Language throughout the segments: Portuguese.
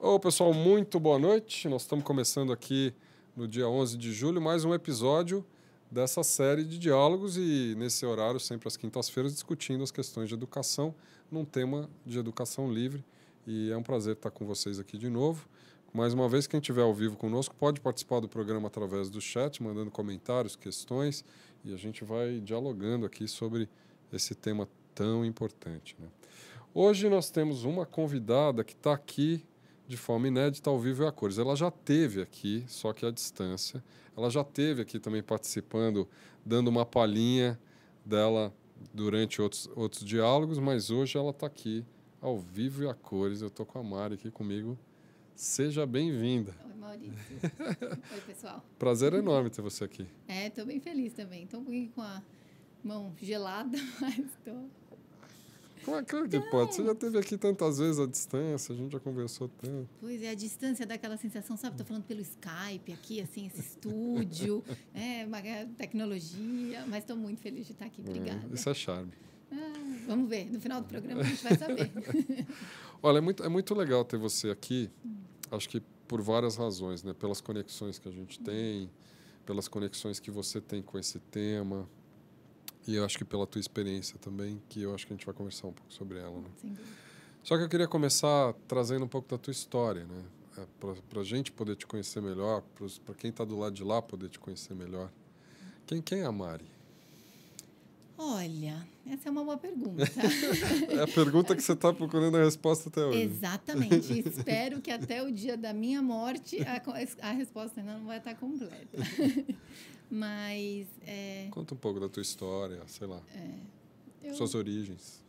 Ô, pessoal, muito boa noite. Nós estamos começando aqui no dia 11 de julho mais um episódio dessa série de diálogos e nesse horário, sempre às quintas-feiras, discutindo as questões de educação num tema de educação livre. E é um prazer estar com vocês aqui de novo. Mais uma vez, quem estiver ao vivo conosco pode participar do programa através do chat, mandando comentários, questões, e a gente vai dialogando aqui sobre esse tema tão importante, né? Hoje nós temos uma convidada que está aqui de forma inédita, ao vivo e a cores. Ela já esteve aqui, só que à distância. Ela já esteve aqui também participando, dando uma palhinha dela durante outros diálogos, mas hoje ela está aqui ao vivo e a cores. Eu estou com a Mari aqui comigo. Seja bem-vinda. Oi, Maurício. Oi, pessoal. Prazer enorme ter você aqui. Estou bem feliz também. Estou um pouquinho com a mão gelada, mas estou... Como é que pode? Você já esteve aqui tantas vezes à distância, a gente já conversou tanto. Pois é, a distância dá aquela sensação, sabe? Estou falando pelo Skype aqui, assim, esse estúdio, uma tecnologia, mas estou muito feliz de estar aqui. Obrigada. Isso é charme. Vamos ver, no final do programa a gente vai saber. Olha, é muito legal ter você aqui, acho que por várias razões, né? Pelas conexões que a gente tem, pelas conexões que você tem com esse tema. E eu acho que pela tua experiência também, que eu acho que a gente vai conversar um pouco sobre ela, né? Sem dúvida. Só que eu queria começar trazendo um pouco da tua história, né? Para a gente poder te conhecer melhor, para quem está do lado de lá poder te conhecer melhor. Quem é a Mari? Olha, essa é uma boa pergunta. É a pergunta que você está procurando a resposta até hoje. Exatamente. Espero que até o dia da minha morte a resposta ainda não vai estar completa. Mas... Conta um pouco da tua história, sei lá, suas origens.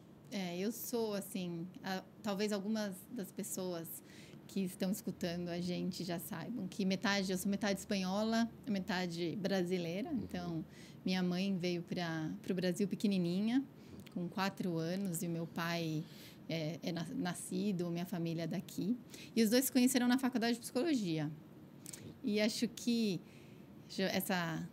Eu sou, assim... talvez algumas das pessoas que estão escutando a gente já saibam que eu sou metade espanhola, metade brasileira. Então, minha mãe veio para o Brasil pequenininha, com 4 anos, e o meu pai é nascido, minha família é daqui. E os dois se conheceram na faculdade de psicologia. E acho que essa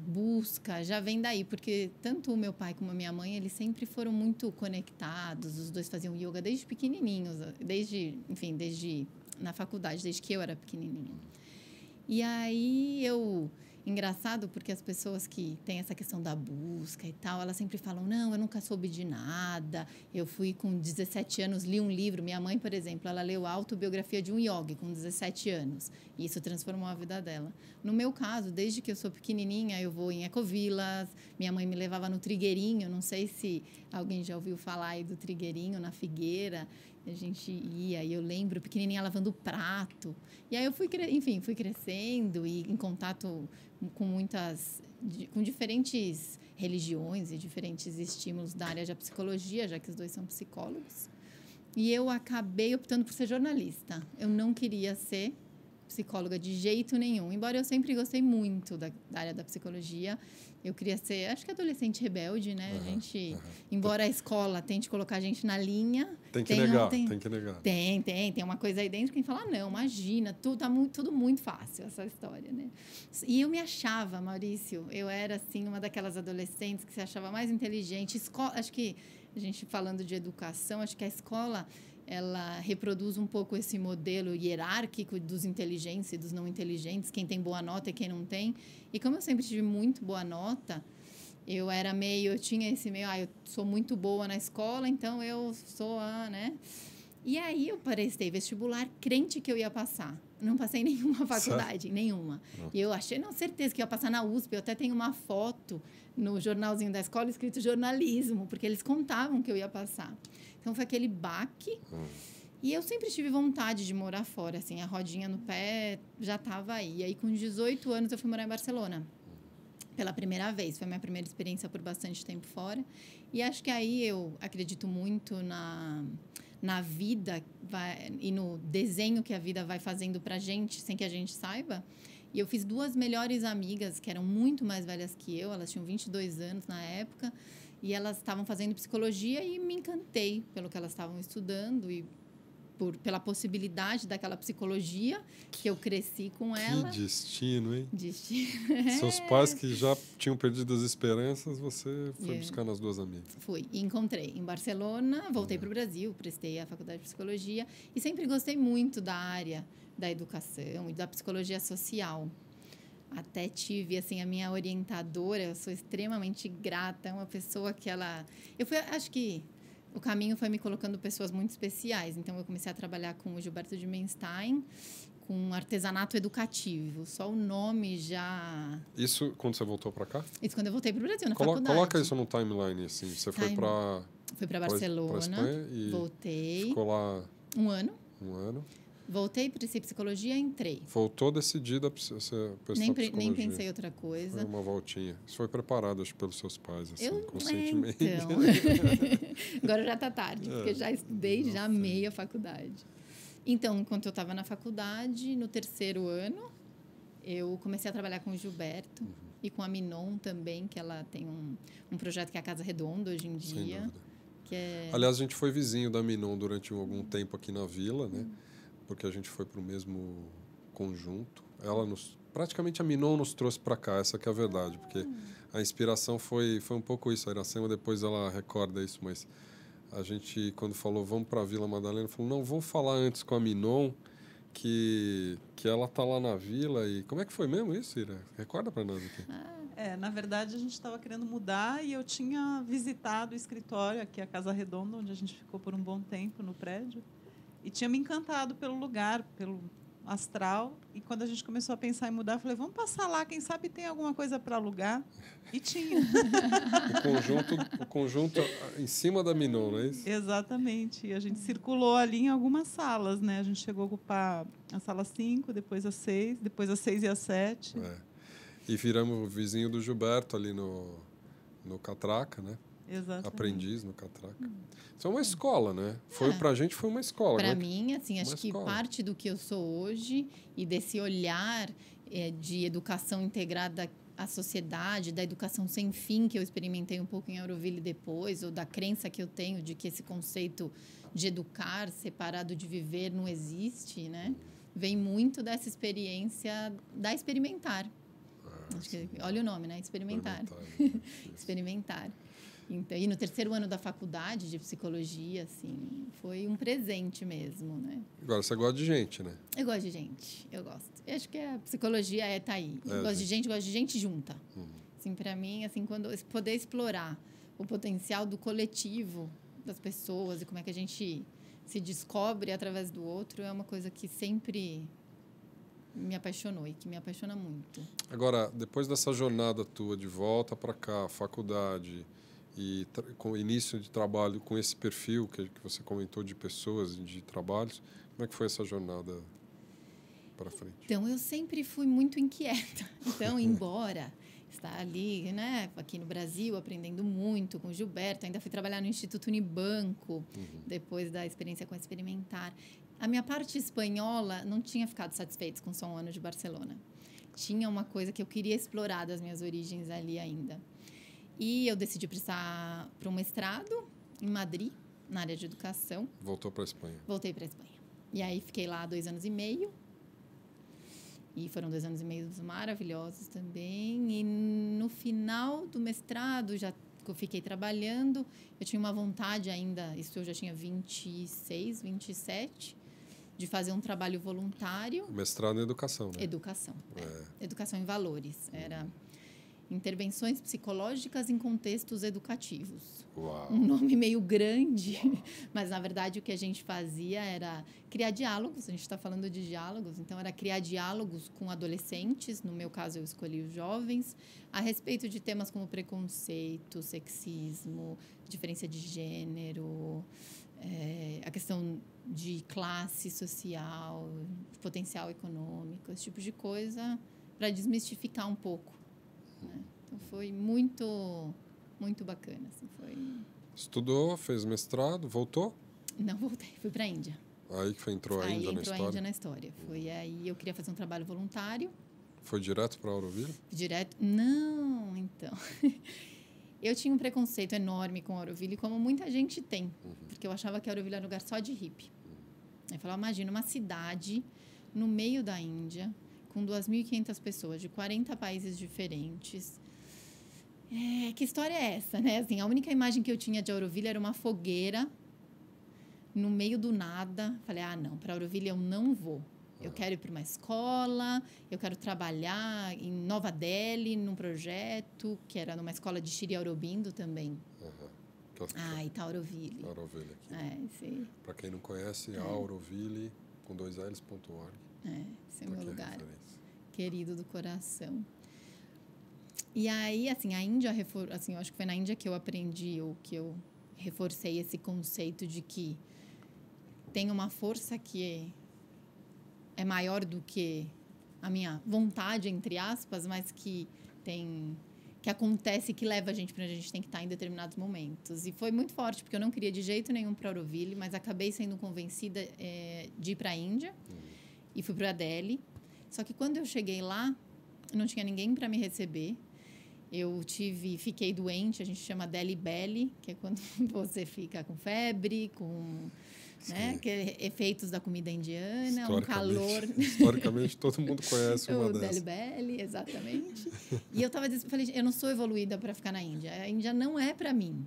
busca já vem daí, porque tanto o meu pai como a minha mãe, eles sempre foram muito conectados, os dois faziam yoga desde pequenininhos, desde na faculdade, desde que eu era pequenininha. E aí engraçado, porque as pessoas que têm essa questão da busca e tal, elas sempre falam, não, eu nunca soube de nada, eu fui com 17 anos, li um livro, minha mãe, por exemplo, ela leu a autobiografia de um yogi com 17 anos, e isso transformou a vida dela. No meu caso, desde que eu sou pequenininha, eu vou em ecovilas, minha mãe me levava no Trigueirinho, não sei se alguém já ouviu falar aí do Trigueirinho, na Figueira, a gente ia, e eu lembro, pequenininha, lavando o prato. E aí eu fui crescendo e em contato com diferentes religiões e diferentes estímulos da área da psicologia, já que os dois são psicólogos. E eu acabei optando por ser jornalista. Eu não queria ser psicóloga de jeito nenhum, embora eu sempre gostei muito da área da psicologia. Eu queria ser, acho que adolescente rebelde, né? Embora a escola tente colocar a gente na linha... Tem que negar. Tem uma coisa aí dentro que fala, não, imagina, tudo muito fácil, essa história, né? E eu me achava, Maurício, eu era, assim, uma daquelas adolescentes que se achava mais inteligente. Acho que, a gente falando de educação, acho que a escola... ela reproduz um pouco esse modelo hierárquico dos inteligentes e dos não inteligentes, quem tem boa nota e quem não tem. E como eu sempre tive muito boa nota, eu tinha esse meio, eu sou muito boa na escola, então eu sou né? E aí eu prestei vestibular crente que eu ia passar. Não passei nenhuma faculdade, nenhuma. E eu achei, certeza que eu ia passar na USP. Eu até tenho uma foto no jornalzinho da escola escrito jornalismo, porque eles contavam que eu ia passar. Então, foi aquele baque. E eu sempre tive vontade de morar fora, assim, a rodinha no pé já estava aí. E aí, com 18 anos, eu fui morar em Barcelona. Pela primeira vez. Foi a minha primeira experiência por bastante tempo fora. E acho que aí eu acredito muito na vida e no desenho que a vida vai fazendo pra gente, sem que a gente saiba. E eu fiz 2 melhores amigas, que eram muito mais velhas que eu. Elas tinham 22 anos na época. E elas estavam fazendo psicologia e me encantei pelo que elas estavam estudando. E pela possibilidade daquela psicologia, que eu cresci com ela. Que destino, hein? Destino. Seus pais que já tinham perdido as esperanças, você foi buscar nas duas amigas. Fui. E encontrei em Barcelona, voltei para o Brasil, prestei a faculdade de psicologia e sempre gostei muito da área da educação e da psicologia social. Até tive, assim, a minha orientadora, eu sou extremamente grata, é uma pessoa que acho que o caminho foi me colocando pessoas muito especiais. Então, eu comecei a trabalhar com o Gilberto de Menstein, com artesanato educativo. Só o nome já... Isso quando você voltou para cá? Isso quando eu voltei para o Brasil, na faculdade. Coloca isso no timeline, assim. Você foi para... Fui para Barcelona, pra Espanha e voltei. Ficou lá... Um ano. Voltei, prestei psicologia, entrei. Voltou decidida a prestar psicologia. Nem pensei outra coisa. Foi uma voltinha. Isso foi preparado, acho, pelos seus pais, assim, conscientemente. Então. Agora já está tarde, porque já estudei, já amei a faculdade. Então, enquanto eu estava na faculdade, no terceiro ano, eu comecei a trabalhar com o Gilberto e com a Minon também, que ela tem um projeto que é a Casa Redonda hoje em dia. Que é... Aliás, a gente foi vizinho da Minon durante algum tempo aqui na vila, né? Porque a gente foi para o mesmo conjunto. Praticamente a Minon nos trouxe para cá, essa que é a verdade, porque a inspiração foi um pouco isso. A Iracema depois ela recorda isso, mas a gente, quando falou vamos para a Vila Madalena, falou, não, vamos falar antes com a Minon, que ela tá lá na vila. E como é que foi mesmo isso, Ira? Recorda para nós aqui. Na verdade, a gente estava querendo mudar e eu tinha visitado o escritório, aqui a Casa Redonda, onde a gente ficou por um bom tempo no prédio. E tinha me encantado pelo lugar, pelo astral. E quando a gente começou a pensar em mudar, eu falei, vamos passar lá, quem sabe tem alguma coisa para alugar. E tinha. O conjunto em cima da Minon, não é isso? Exatamente. E a gente circulou ali em algumas salas, né? A gente chegou a ocupar a sala 5, depois a 6, depois a 6 e a 7. E viramos vizinho do Gilberto ali no Catraca, né? Exatamente. Aprendiz no Catraca. Isso é uma escola, né? Pra gente foi uma escola. Para mim, assim, acho que parte do que eu sou hoje e desse olhar de educação integrada à sociedade, da educação sem fim que eu experimentei um pouco em Auroville depois, ou da crença que eu tenho de que esse conceito de educar separado de viver não existe, né? Vem muito dessa experiência da Experimentar. Acho que, olha o nome, né? Experimentar. Experimentar. Então, e no terceiro ano da faculdade de psicologia, assim, foi um presente mesmo, né? Agora, você gosta de gente, né? Eu gosto de gente, eu gosto. Eu acho que a psicologia tá aí. Eu gosto de gente junta. Assim, para mim, assim, quando poder explorar o potencial do coletivo das pessoas e como é que a gente se descobre através do outro é uma coisa que sempre me apaixonou e que me apaixona muito. Agora, depois dessa jornada tua de volta para cá, faculdade e com o início de trabalho com esse perfil que você comentou de pessoas e de trabalhos, como é que foi essa jornada para frente? Então, eu sempre fui muito inquieta. Então, embora estar ali, né, aqui no Brasil, aprendendo muito com o Gilberto, ainda fui trabalhar no Instituto Unibanco, depois da experiência com a Experimentar. A minha parte espanhola não tinha ficado satisfeita com só um ano de Barcelona. Tinha uma coisa que eu queria explorar das minhas origens ali ainda. E eu decidi prestar para um mestrado em Madrid, na área de educação. Voltou para a Espanha. Voltei para a Espanha. E aí fiquei lá 2 anos e meio. E foram 2 anos e meio maravilhosos também. E no final do mestrado, já que eu fiquei trabalhando, eu tinha uma vontade ainda, isso eu já tinha 26, 27, de fazer um trabalho voluntário. Mestrado em educação, né? Educação. Educação em valores. Era intervenções psicológicas em contextos educativos. Uau. Um nome meio grande, mas, na verdade, o que a gente fazia era criar diálogos. A gente está falando de diálogos, então era criar diálogos com adolescentes, no meu caso eu escolhi os jovens, a respeito de temas como preconceito, sexismo, diferença de gênero, a questão de classe social, de potencial econômico, esse tipo de coisa, para desmistificar um pouco. Né? Então, foi muito, muito bacana. Assim, foi... Estudou, fez mestrado, voltou? Não voltei, fui para a Índia. Aí que entrou a Índia na história? Entrou a Índia na história. Foi aí, eu queria fazer um trabalho voluntário. Foi direto para Auroville? Direto? Não, então. Eu tinha um preconceito enorme com Auroville, como muita gente tem. Porque eu achava que Auroville era um lugar só de hippie. Ele falou, imagina uma cidade no meio da Índia, com 2.500 pessoas de 40 países diferentes. Que história é essa, né? Assim, a única imagem que eu tinha de Auroville era uma fogueira no meio do nada. Falei, não, para Auroville eu não vou. Eu quero ir para uma escola, eu quero trabalhar em Nova Delhi, num projeto, que era numa escola de Shri Aurobindo também. E tá Auroville. Auroville aqui. Para quem não conhece, Auroville, com 2Ls.org. Esse é o meu lugar querido do coração. E aí, assim, a Índia, assim, eu acho que foi na Índia que eu aprendi, ou que eu reforcei esse conceito de que tem uma força que é maior do que a minha vontade, entre aspas, mas que acontece, que leva a gente para onde a gente tem que estar em determinados momentos. E foi muito forte, porque eu não queria de jeito nenhum para Auroville, mas acabei sendo convencida de ir para a Índia e fui para Delhi. Só que quando eu cheguei lá, não tinha ninguém para me receber. Fiquei doente, a gente chama Delhi Belly, que é quando você fica com febre, com efeitos da comida indiana, um calor. Historicamente, todo mundo conhece uma dessas. O Delhi Belly, exatamente. E eu falei, eu não sou evoluída para ficar na Índia. A Índia não é para mim.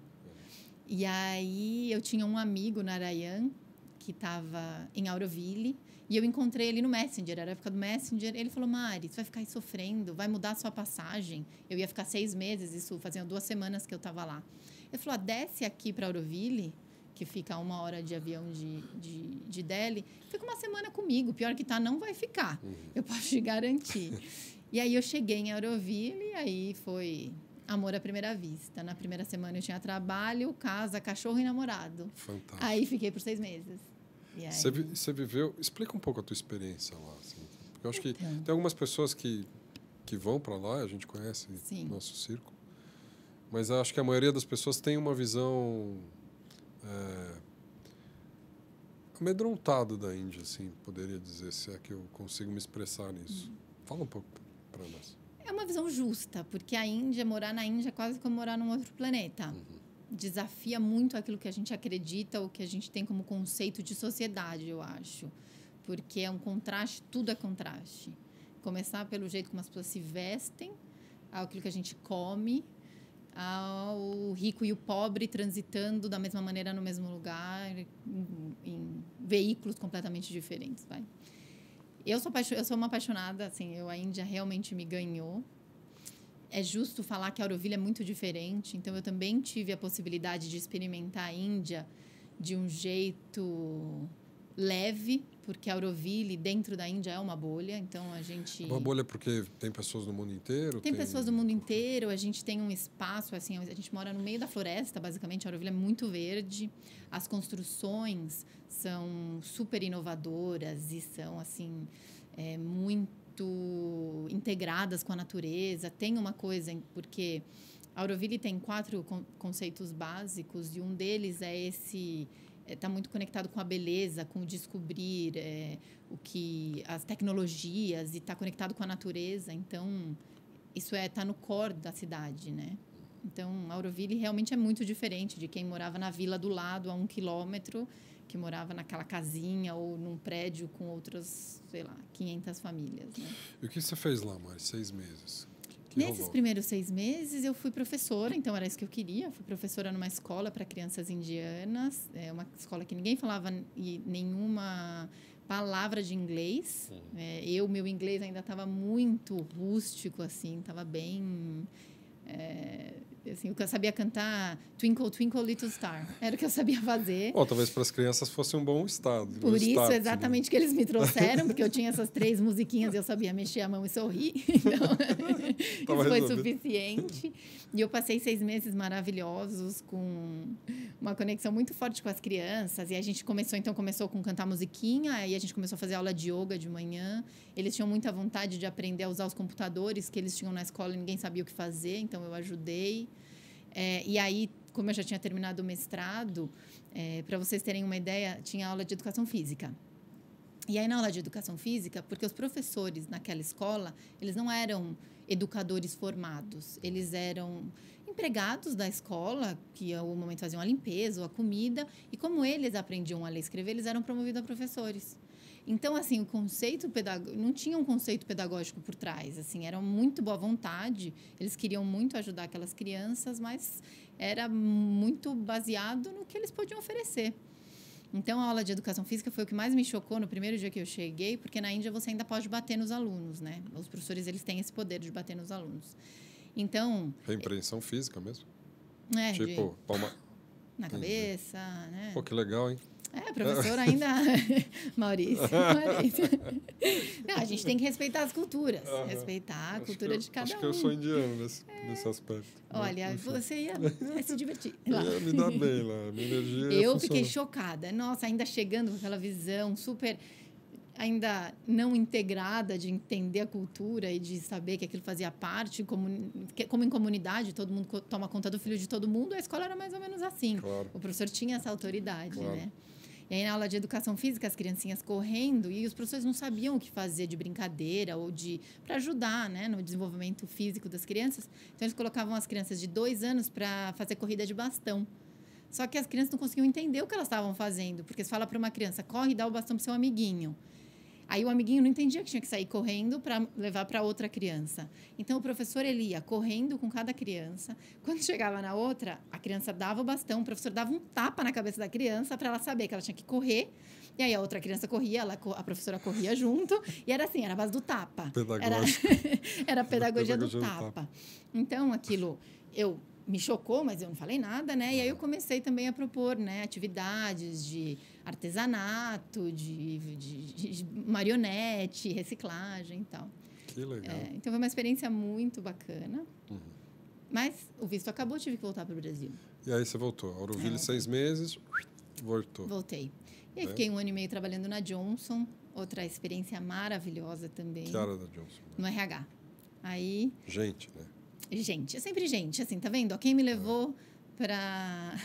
E aí eu tinha um amigo, Narayan, que estava em Auroville, e eu encontrei ele no Messenger, era a época do Messenger. Ele falou, Mari, você vai ficar aí sofrendo, vai mudar a sua passagem. Eu ia ficar 6 meses, isso fazia 2 semanas que eu estava lá. Ele falou, desce aqui para Auroville, que fica a 1 hora de avião de Delhi, fica uma semana comigo, pior que tá, não vai ficar. Eu posso te garantir. E aí eu cheguei em Auroville, e aí foi amor à primeira vista. Na primeira semana eu tinha trabalho, casa, cachorro e namorado. Fantástico. Aí fiquei por 6 meses. Você viveu... Explica um pouco a tua experiência lá. Assim, porque eu acho que tem algumas pessoas que vão para lá, a gente conhece o nosso círculo, mas acho que a maioria das pessoas tem uma visão amedrontada da Índia, assim, poderia dizer, se é que eu consigo me expressar nisso. Fala um pouco para nós. É uma visão justa, porque morar na Índia é quase como morar num outro planeta. Desafia muito aquilo que a gente acredita, ou que a gente tem como conceito de sociedade, eu acho. Porque é um contraste, tudo é contraste. Começar pelo jeito como as pessoas se vestem, aquilo que a gente come, ao rico e o pobre transitando da mesma maneira no mesmo lugar, em veículos completamente diferentes. Eu sou uma apaixonada, assim, a Índia realmente me ganhou. É justo falar que a Auroville é muito diferente, então eu também tive a possibilidade de experimentar a Índia de um jeito leve, porque a Auroville dentro da Índia é uma bolha, então a gente... Uma bolha porque tem pessoas do mundo inteiro? Tem pessoas do mundo inteiro, a gente tem um espaço, assim, a gente mora no meio da floresta, basicamente, a Auroville é muito verde, as construções são super inovadoras e são, assim, muito integradas com a natureza. Tem uma coisa, porque a Auroville tem 4 conceitos básicos, e um deles é esse... Está muito conectado com a beleza, com o descobrir as tecnologias, e está conectado com a natureza. Então, isso está no core da cidade, né? Então, a Auroville realmente é muito diferente de quem morava na vila do lado, a 1 quilômetro, que morava naquela casinha ou num prédio com outras, 500 famílias, né? E o que você fez lá, Mari? 6 meses? Nesses primeiros 6 meses, eu fui professora, então era isso que eu queria. Fui professora numa escola para crianças indianas, uma escola que ninguém falava nenhuma palavra de inglês. Meu inglês ainda estava muito rústico, assim, estava bem... assim, eu sabia cantar Twinkle, Twinkle, Little Star. Era o que eu sabia fazer. Talvez para as crianças fosse um bom estado. Por isso, exatamente, que eles me trouxeram, porque eu tinha essas 3 musiquinhas e eu sabia mexer a mão e sorrir. Então, isso foi suficiente. E eu passei 6 meses maravilhosos, com uma conexão muito forte com as crianças. E a gente começou com cantar musiquinha, aí a gente começou a fazer aula de yoga de manhã. Eles tinham muita vontade de aprender a usar os computadores que eles tinham na escola e ninguém sabia o que fazer, então eu ajudei. E aí, como eu já tinha terminado o mestrado, para vocês terem uma ideia, tinha aula de educação física. E aí, na aula de educação física, porque os professores naquela escola, eles não eram educadores formados, eles eram empregados da escola, que ao momento faziam a limpeza ou a comida, e como eles aprendiam a ler e escrever, eles eram promovidos a professores. Então, assim, o conceito pedagógico, não tinha um conceito pedagógico por trás, assim, era muito boa vontade, eles queriam muito ajudar aquelas crianças, mas era muito baseado no que eles podiam oferecer. Então, a aula de educação física foi o que mais me chocou no primeiro dia que eu cheguei, porque na Índia você ainda pode bater nos alunos, né? Os professores, eles têm esse poder de bater nos alunos. Então... Repreensão física mesmo? É, tipo, palma... na cabeça, né? Pô, que legal, hein? É, professor ainda... Maurício. Não, a gente tem que respeitar as culturas. Respeitar a cultura de cada um. Acho que eu sou indiano nesse aspecto. Olha, você ia se divertir. Ia me dar bem lá, minha energia Eu fiquei chocada. Nossa, ainda chegando com aquela visão super... ainda não integrada de entender a cultura e de saber que aquilo fazia parte, como em comunidade, todo mundo toma conta do filho de todo mundo, a escola era mais ou menos assim. Claro. O professor tinha essa autoridade, claro. né? E aí, na aula de educação física, as criancinhas correndo e os professores não sabiam o que fazer de brincadeira ou para ajudar, né, no desenvolvimento físico das crianças. Então, eles colocavam as crianças de 2 anos para fazer corrida de bastão. Só que as crianças não conseguiam entender o que elas estavam fazendo, porque você fala para uma criança, corre e dá o bastão para o seu amiguinho. Aí o amiguinho não entendia que tinha que sair correndo para levar para outra criança. Então, o professor ele ia correndo com cada criança. Quando chegava na outra, a criança dava o bastão, o professor dava um tapa na cabeça da criança para ela saber que ela tinha que correr. E aí a outra criança corria, a professora corria junto. E era assim, era a base do tapa. Era a pedagogia do tapa. Então, aquilo... me chocou, mas eu não falei nada, né? E aí eu comecei também a propor, né, atividades de artesanato, de marionete, reciclagem e tal. Que legal. Então, foi uma experiência muito bacana. Mas o visto acabou, tive que voltar para o Brasil. E aí você voltou. Auroville, 6 meses, voltou. Voltei. E aí fiquei 1 ano e meio trabalhando na Johnson, outra experiência maravilhosa também. Que área da Johnson? No RH. Aí... Gente, né? Gente, é sempre gente, assim, tá vendo? Quem me levou para...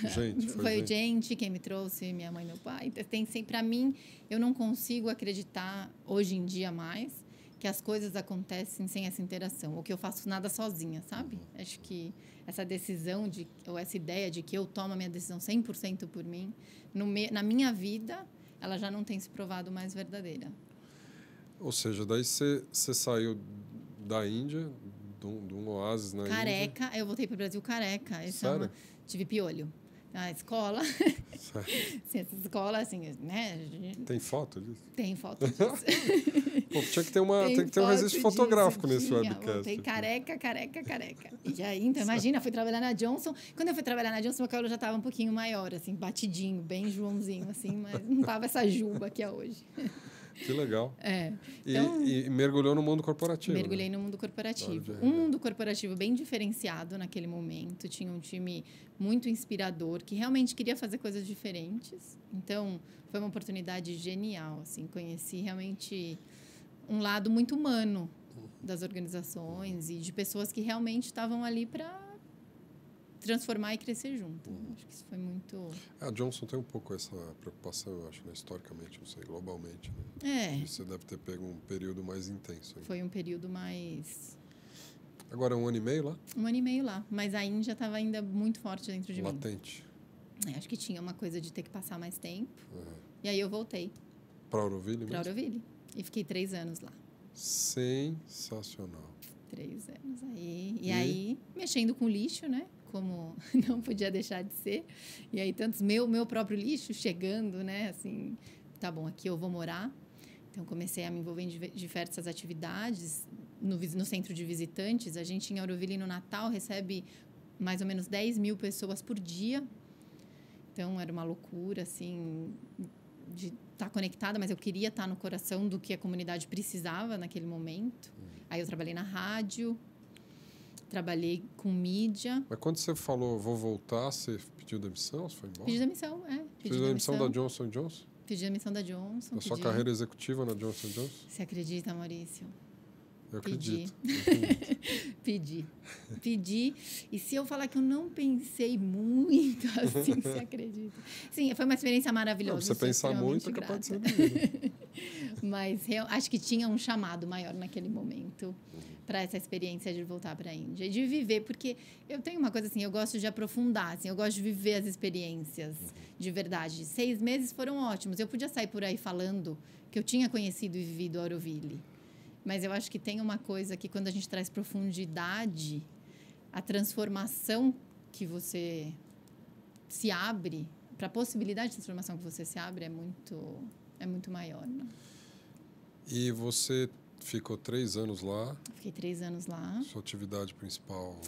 Foi o gente, quem me trouxe, minha mãe e meu pai. Tem sempre, para mim, eu não consigo acreditar, hoje em dia mais, que as coisas acontecem sem essa interação, ou que eu faço nada sozinha, sabe? Acho que essa decisão, ou essa ideia de que eu tomo a minha decisão 100% por mim, na minha vida, ela já não tem se provado mais verdadeira. Ou seja, daí você saiu da Índia... de um oásis na careca, Índia. Eu voltei para o Brasil careca. Sério? Tive piolho. A escola... Sim, essa escola, assim, né? Tem foto disso? Tem foto disso. Pô, tinha que ter um registro fotográfico nesse webcast. Voltei careca. E aí, então, imagina, fui trabalhar na Johnson. Quando eu fui trabalhar na Johnson, meu cabelo já estava um pouquinho maior, assim, batidinho, bem Joãozinho, assim, mas não tava essa juba que é hoje. Que legal. Então, e mergulhou no mundo corporativo. Mergulhei no mundo corporativo. Um mundo corporativo bem diferenciado naquele momento. Tinha um time muito inspirador, que realmente queria fazer coisas diferentes. Então, foi uma oportunidade genial. Assim, conheci realmente um lado muito humano das organizações e de pessoas que realmente estavam ali para transformar e crescer junto. Acho que isso foi muito... A Johnson tem um pouco essa preocupação, eu acho, né? Historicamente, não sei, globalmente. Né? Você deve ter pego um período mais intenso. Aí. Foi um período mais... Agora 1 ano e meio lá? 1 ano e meio lá, mas a Índia estava ainda muito forte dentro de mim. Latente. Acho que tinha uma coisa de ter que passar mais tempo. E aí eu voltei. Para Auroville mesmo? Para Auroville. E fiquei 3 anos lá. Sensacional. 3 anos aí. E aí, mexendo com lixo, né? Como não podia deixar de ser. E aí, tantos meu próprio lixo chegando, né? Assim, tá bom, aqui eu vou morar. Então, comecei a me envolver em diversas atividades. No centro de visitantes, a gente em Auroville, no Natal, recebe mais ou menos 10 mil pessoas por dia. Então, era uma loucura, assim, de estar conectada, mas eu queria estar no coração do que a comunidade precisava naquele momento. Aí eu trabalhei na rádio, trabalhei com mídia. Mas quando você falou, vou voltar, você pediu demissão? Você foi embora? Pedi demissão, Pediu demissão da Johnson & Johnson? Pedi demissão da Johnson. Da sua carreira executiva na Johnson & Johnson? Você acredita, Maurício? Eu acredito. Pedi. E se eu falar que eu não pensei muito, assim, você acredita? Sim, foi uma experiência maravilhosa. Não, você pensar muito é capaz de ser. Mas acho que tinha um chamado maior naquele momento para essa experiência de voltar para a Índia e de viver, porque eu tenho uma coisa assim, eu gosto de aprofundar, assim, eu gosto de viver as experiências de verdade. 6 meses foram ótimos. Eu podia sair por aí falando que eu tinha conhecido e vivido Auroville, mas eu acho que tem uma coisa que quando a gente traz profundidade, a transformação que você se abre, para a possibilidade de transformação que você se abre é muito maior, né? E você ficou 3 anos lá? Fiquei 3 anos lá. Sua atividade principal?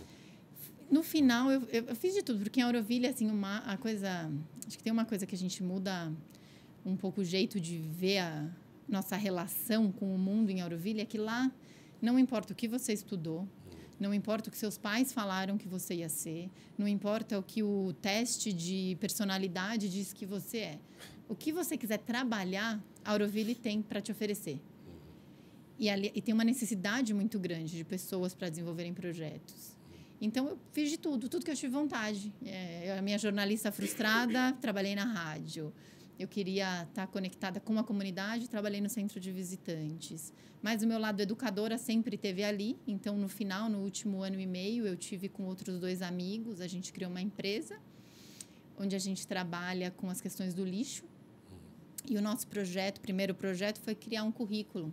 No final, eu fiz de tudo, porque em Auroville, assim, acho que tem uma coisa que a gente muda um pouco o jeito de ver a nossa relação com o mundo em Auroville, é que lá não importa o que você estudou, não importa o que seus pais falaram que você ia ser, não importa o que o teste de personalidade diz que você é. O que você quiser trabalhar, a Auroville tem para te oferecer. E tem uma necessidade muito grande de pessoas para desenvolverem projetos. Então, eu fiz de tudo que eu tive vontade. A minha jornalista frustrada, trabalhei na rádio. Eu queria estar conectada com a comunidade, trabalhei no centro de visitantes. Mas o meu lado educadora sempre esteve ali. Então, no final, no último ano e meio, eu tive com outros 2 amigos. A gente criou uma empresa onde a gente trabalha com as questões do lixo. E o nosso primeiro projeto, foi criar um currículo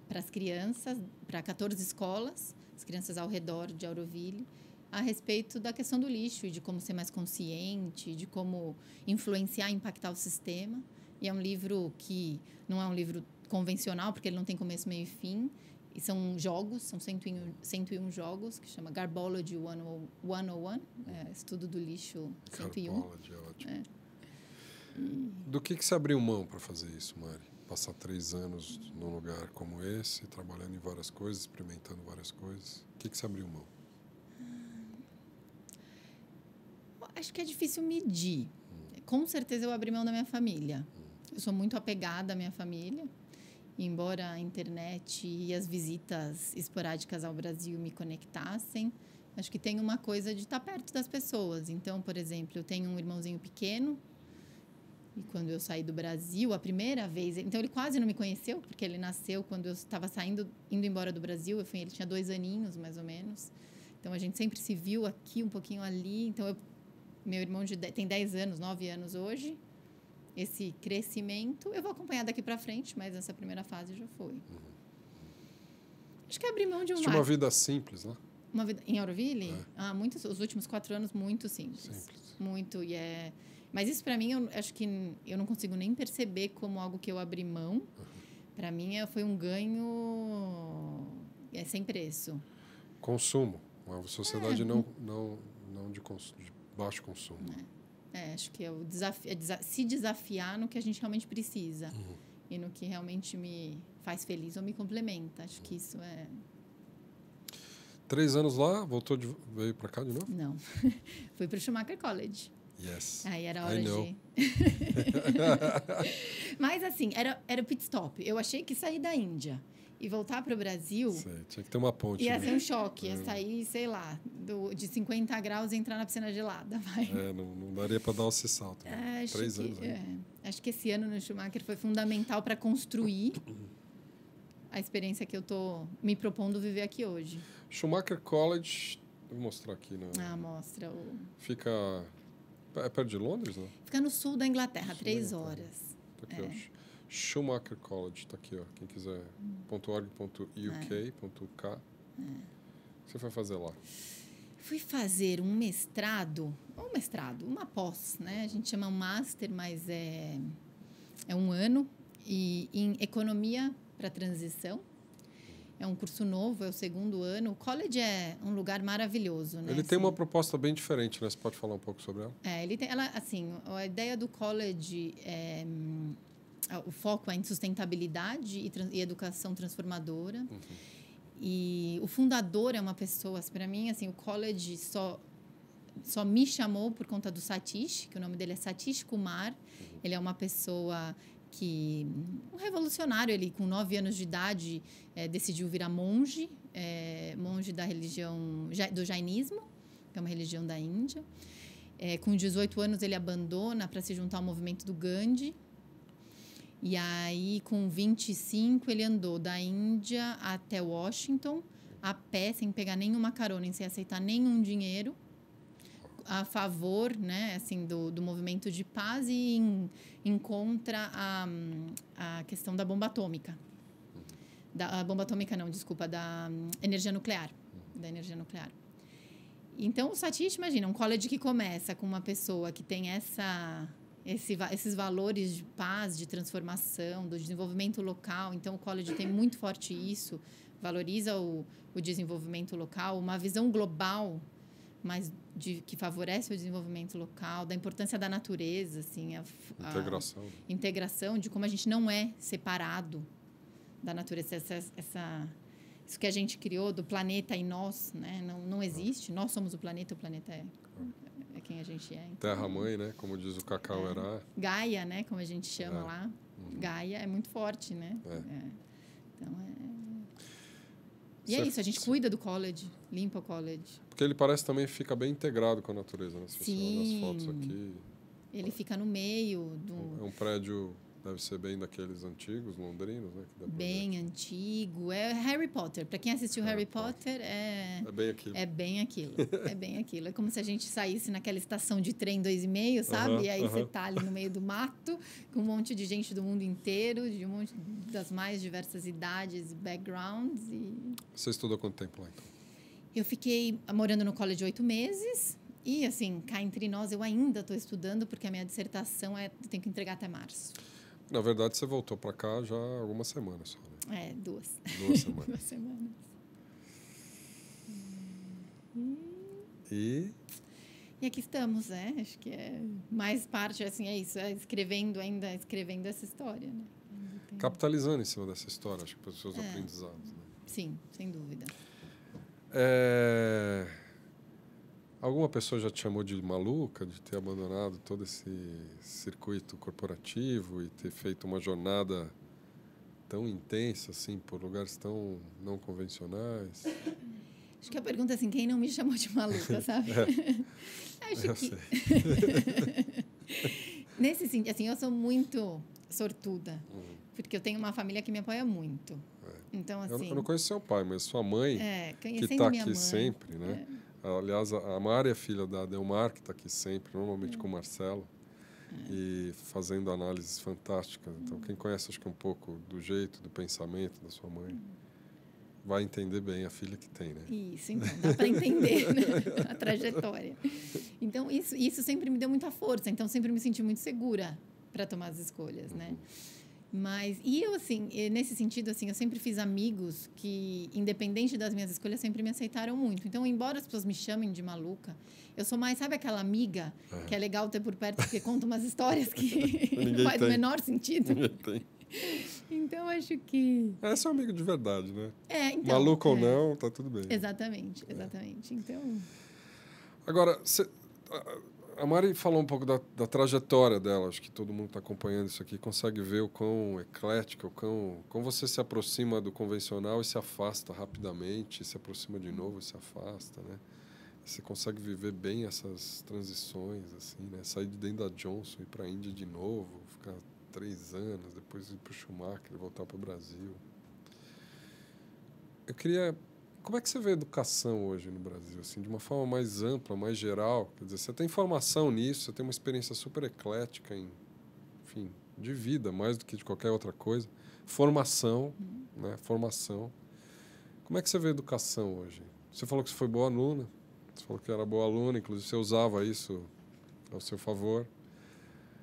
para as crianças, para 14 escolas, as crianças ao redor de Auroville, a respeito da questão do lixo e de como ser mais consciente, de como influenciar e impactar o sistema. E é um livro que não é um livro convencional, porque ele não tem começo, meio e fim. E são jogos, são 101 jogos, que chama Garbology 101, estudo do lixo 101. Garbology, ótimo. Do que você abriu mão para fazer isso, Mari? Passar 3 anos num lugar como esse, trabalhando em várias coisas, experimentando várias coisas. O que você abriu mão? Acho que é difícil medir. Com certeza eu abri mão da minha família. Eu sou muito apegada à minha família. Embora a internet e as visitas esporádicas ao Brasil me conectassem, acho que tem uma coisa de estar perto das pessoas. Então, por exemplo, eu tenho um irmãozinho pequeno. E quando eu saí do Brasil, a primeira vez... Então, ele quase não me conheceu, porque ele nasceu quando eu estava indo embora do Brasil. Ele tinha 2 aninhos, mais ou menos. Então, a gente sempre se viu aqui, um pouquinho ali. Então, meu irmão tem 10 anos, 9 anos hoje. Esse crescimento, eu vou acompanhar daqui para frente, mas essa primeira fase já foi. Acho que abrir mão de Você tinha uma vida simples, né? Uma vida em Auroville? Os últimos 4 anos, muito simples. Muito, Mas isso, para mim, eu acho que eu não consigo nem perceber como algo que eu abri mão. Para mim, foi um ganho sem preço. Consumo. Uma sociedade não de baixo consumo. Acho que é o se desafiar no que a gente realmente precisa. E no que realmente me faz feliz ou me complementa. Acho que isso é... 3 anos lá, veio para cá de novo? Não. Fui para o Schumacher College. Yes. Aí era hora de... Mas, assim, era pit stop. Eu achei que sair da Índia e voltar para o Brasil... Tinha que ter uma ponte. Ia ser um choque. Ia sair, sei lá, de 50 graus e entrar na piscina gelada. Não daria para dar esse salto. 3 anos. Acho que esse ano no Schumacher foi fundamental para construir a experiência que eu estou me propondo viver aqui hoje. Schumacher College... Vou mostrar aqui. Mostra. Fica... É perto de Londres, não? Fica no sul da Inglaterra, 3 horas. Tá aqui, ó. Schumacher College, tá aqui, ó. Quem quiser, .org.uk.k. O que você foi fazer lá? Fui fazer um mestrado, uma pós, né? A gente chama um master, mas é 1 ano, em economia para transição. É um curso novo, é o 2º ano. O college é um lugar maravilhoso, né? Ele tem uma proposta bem diferente, né? Você pode falar um pouco sobre ela? A ideia do college o foco é em sustentabilidade e educação transformadora. E o fundador é uma pessoa, para mim, assim, o college só me chamou por conta do Satish, que o nome dele é Satish Kumar. Ele é uma pessoa um revolucionário. Ele, com 9 anos de idade, decidiu virar monge da religião do jainismo, que é uma religião da Índia. Com 18 anos, ele abandona para se juntar ao movimento do Gandhi. E aí, com 25, ele andou da Índia até Washington, a pé, sem pegar nenhuma carona, sem aceitar nenhum dinheiro, a favor, né, assim, do movimento de paz e em contra a questão da bomba atômica. A bomba atômica não, desculpa, da energia nuclear. Da energia nuclear. Então, o Satish, imagina, um college que começa com uma pessoa que tem esses valores de paz, de transformação, do desenvolvimento local. Então, o college tem muito forte isso, valoriza o desenvolvimento local, uma visão global, mas que favorece o desenvolvimento local, da importância da natureza, assim, a integração, de como a gente não é separado da natureza, isso que a gente criou do planeta e nós, né? Não existe. Nós somos o planeta é quem a gente é. Então, Terra-mãe, né? Como diz o Cacau Erá. Gaia, né? Como a gente chama lá. Gaia é muito forte, né? Então, E é isso, a gente cuida do college, limpa o college. Porque ele parece também fica bem integrado com a natureza, né? Se você olhar as fotos aqui. Ele fica no meio É um prédio, deve ser bem daqueles antigos, londrinos, né? Bem antigo. É Harry Potter. Para quem assistiu Harry Potter, é bem aquilo. É bem aquilo. É bem aquilo. É como se a gente saísse naquela estação de trem 2,5, sabe? E aí você tá ali no meio do mato, com um monte de gente do mundo inteiro, de um monte das mais diversas idades, backgrounds. Você estudou quanto tempo lá, então? Eu fiquei morando no college 8 meses. E, assim, cá entre nós, eu ainda estou estudando, porque a minha dissertação eu tenho que entregar até março. Na verdade, você voltou para cá já há algumas semanas só, né? 2. 2 semanas. 2 semanas. E aqui estamos, né? Acho que é mais parte, assim, é isso. Escrevendo essa história, né? Capitalizando em cima dessa história, acho que para os seus aprendizados. Né? Sim, sem dúvida. Alguma pessoa já te chamou de maluca, de ter abandonado todo esse circuito corporativo e ter feito uma jornada tão intensa, assim, por lugares tão não convencionais? Acho que a pergunta é assim, quem não me chamou de maluca, sabe? Eu sei. Nesse sentido, assim, eu sou muito sortuda, porque eu tenho uma família que me apoia muito. Então, assim... Eu não conheço seu pai, mas sua mãe, que está aqui sempre, né? Aliás, a Mari é filha da Delmar, que está aqui sempre, normalmente com o Marcelo, e fazendo análises fantásticas. Então, quem conhece, acho que um pouco do jeito, do pensamento da sua mãe, vai entender bem a filha que tem, né? Isso, então, dá para entender, né? A trajetória. Então, isso sempre me deu muita força. Então, sempre me senti muito segura para tomar as escolhas, né? Mas, e eu, assim, nesse sentido, assim, eu sempre fiz amigos que, independente das minhas escolhas, sempre me aceitaram muito. Então, embora as pessoas me chamem de maluca, eu sou mais, sabe aquela amiga que é legal ter por perto, porque conta umas histórias que não faz o menor sentido? Ninguém tem. Então, acho que... Esse é um amigo de verdade, né? Então, maluco ou não, tá tudo bem. Exatamente. Então... Agora, a Mari falou um pouco da trajetória dela. Acho que todo mundo está acompanhando isso aqui consegue ver o quão eclética, como você se aproxima do convencional e se afasta rapidamente, se aproxima de novo e se afasta, né? Você consegue viver bem essas transições, assim, né? Sair de dentro da Johnson, ir para a Índia de novo, ficar 3 anos, depois ir para o Schumacher, voltar para o Brasil. Eu queria... Como é que você vê a educação hoje no Brasil, assim, de uma forma mais ampla, mais geral? Quer dizer, você tem formação nisso, você tem uma experiência super eclética, enfim, de vida, mais do que de qualquer outra coisa. Formação, né? Formação. Como é que você vê a educação hoje? Você falou que você foi boa aluna, você falou que era boa aluna, inclusive você usava isso ao seu favor.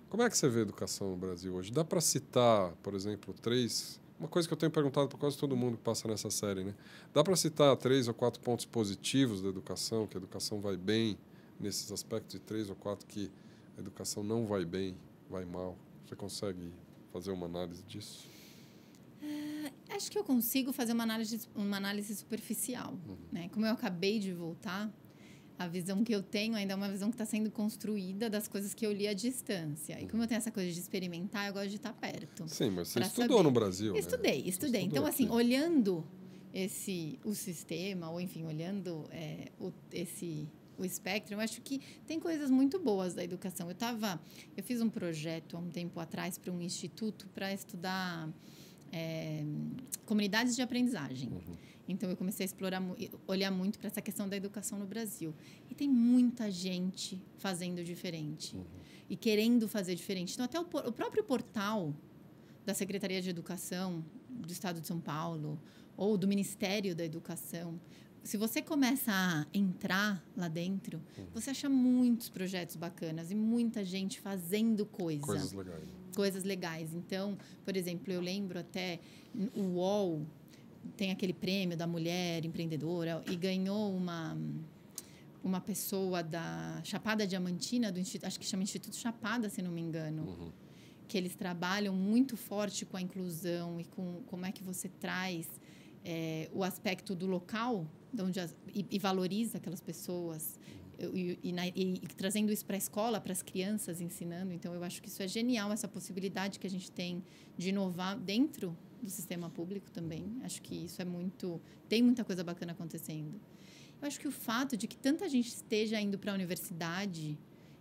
Como é que você vê a educação no Brasil hoje? Dá para citar, por exemplo, 3... Uma coisa que eu tenho perguntado para quase todo mundo que passa nessa série, né? Dá para citar 3 ou 4 pontos positivos da educação, que a educação vai bem nesses aspectos, e 3 ou 4 que a educação não vai bem, vai mal. Você consegue fazer uma análise disso? Acho que eu consigo fazer uma análise superficial, né? Como eu acabei de voltar, a visão que eu tenho ainda é uma visão que está sendo construída das coisas que eu li à distância. E como eu tenho essa coisa de experimentar, eu gosto de estar perto. Sim, mas você estudou no Brasil, né? Estudei. Então, assim, olhando o sistema, ou enfim, olhando o espectro, eu acho que tem coisas muito boas da educação. Eu fiz um projeto há um tempo atrás para um instituto para estudar comunidades de aprendizagem. Então, eu comecei a olhar muito para essa questão da educação no Brasil. E tem muita gente fazendo diferente e querendo fazer diferente. Então, até o próprio portal da Secretaria de Educação do Estado de São Paulo ou do Ministério da Educação, se você começa a entrar lá dentro, você acha muitos projetos bacanas e muita gente fazendo Coisas legais. Coisas legais. Então, por exemplo, eu lembro até o UOL tem aquele prêmio da mulher empreendedora e ganhou uma pessoa da Chapada Diamantina, do Instituto, acho que chama Instituto Chapada, se não me engano, que eles trabalham muito forte com a inclusão e com como é que você traz o aspecto do local e valoriza aquelas pessoas e trazendo isso para a escola, para as crianças, ensinando. Então, eu acho que isso é genial, essa possibilidade que a gente tem de inovar dentro do sistema público também. Acho que isso tem muita coisa bacana acontecendo. Eu acho que o fato de que tanta gente esteja indo para a universidade,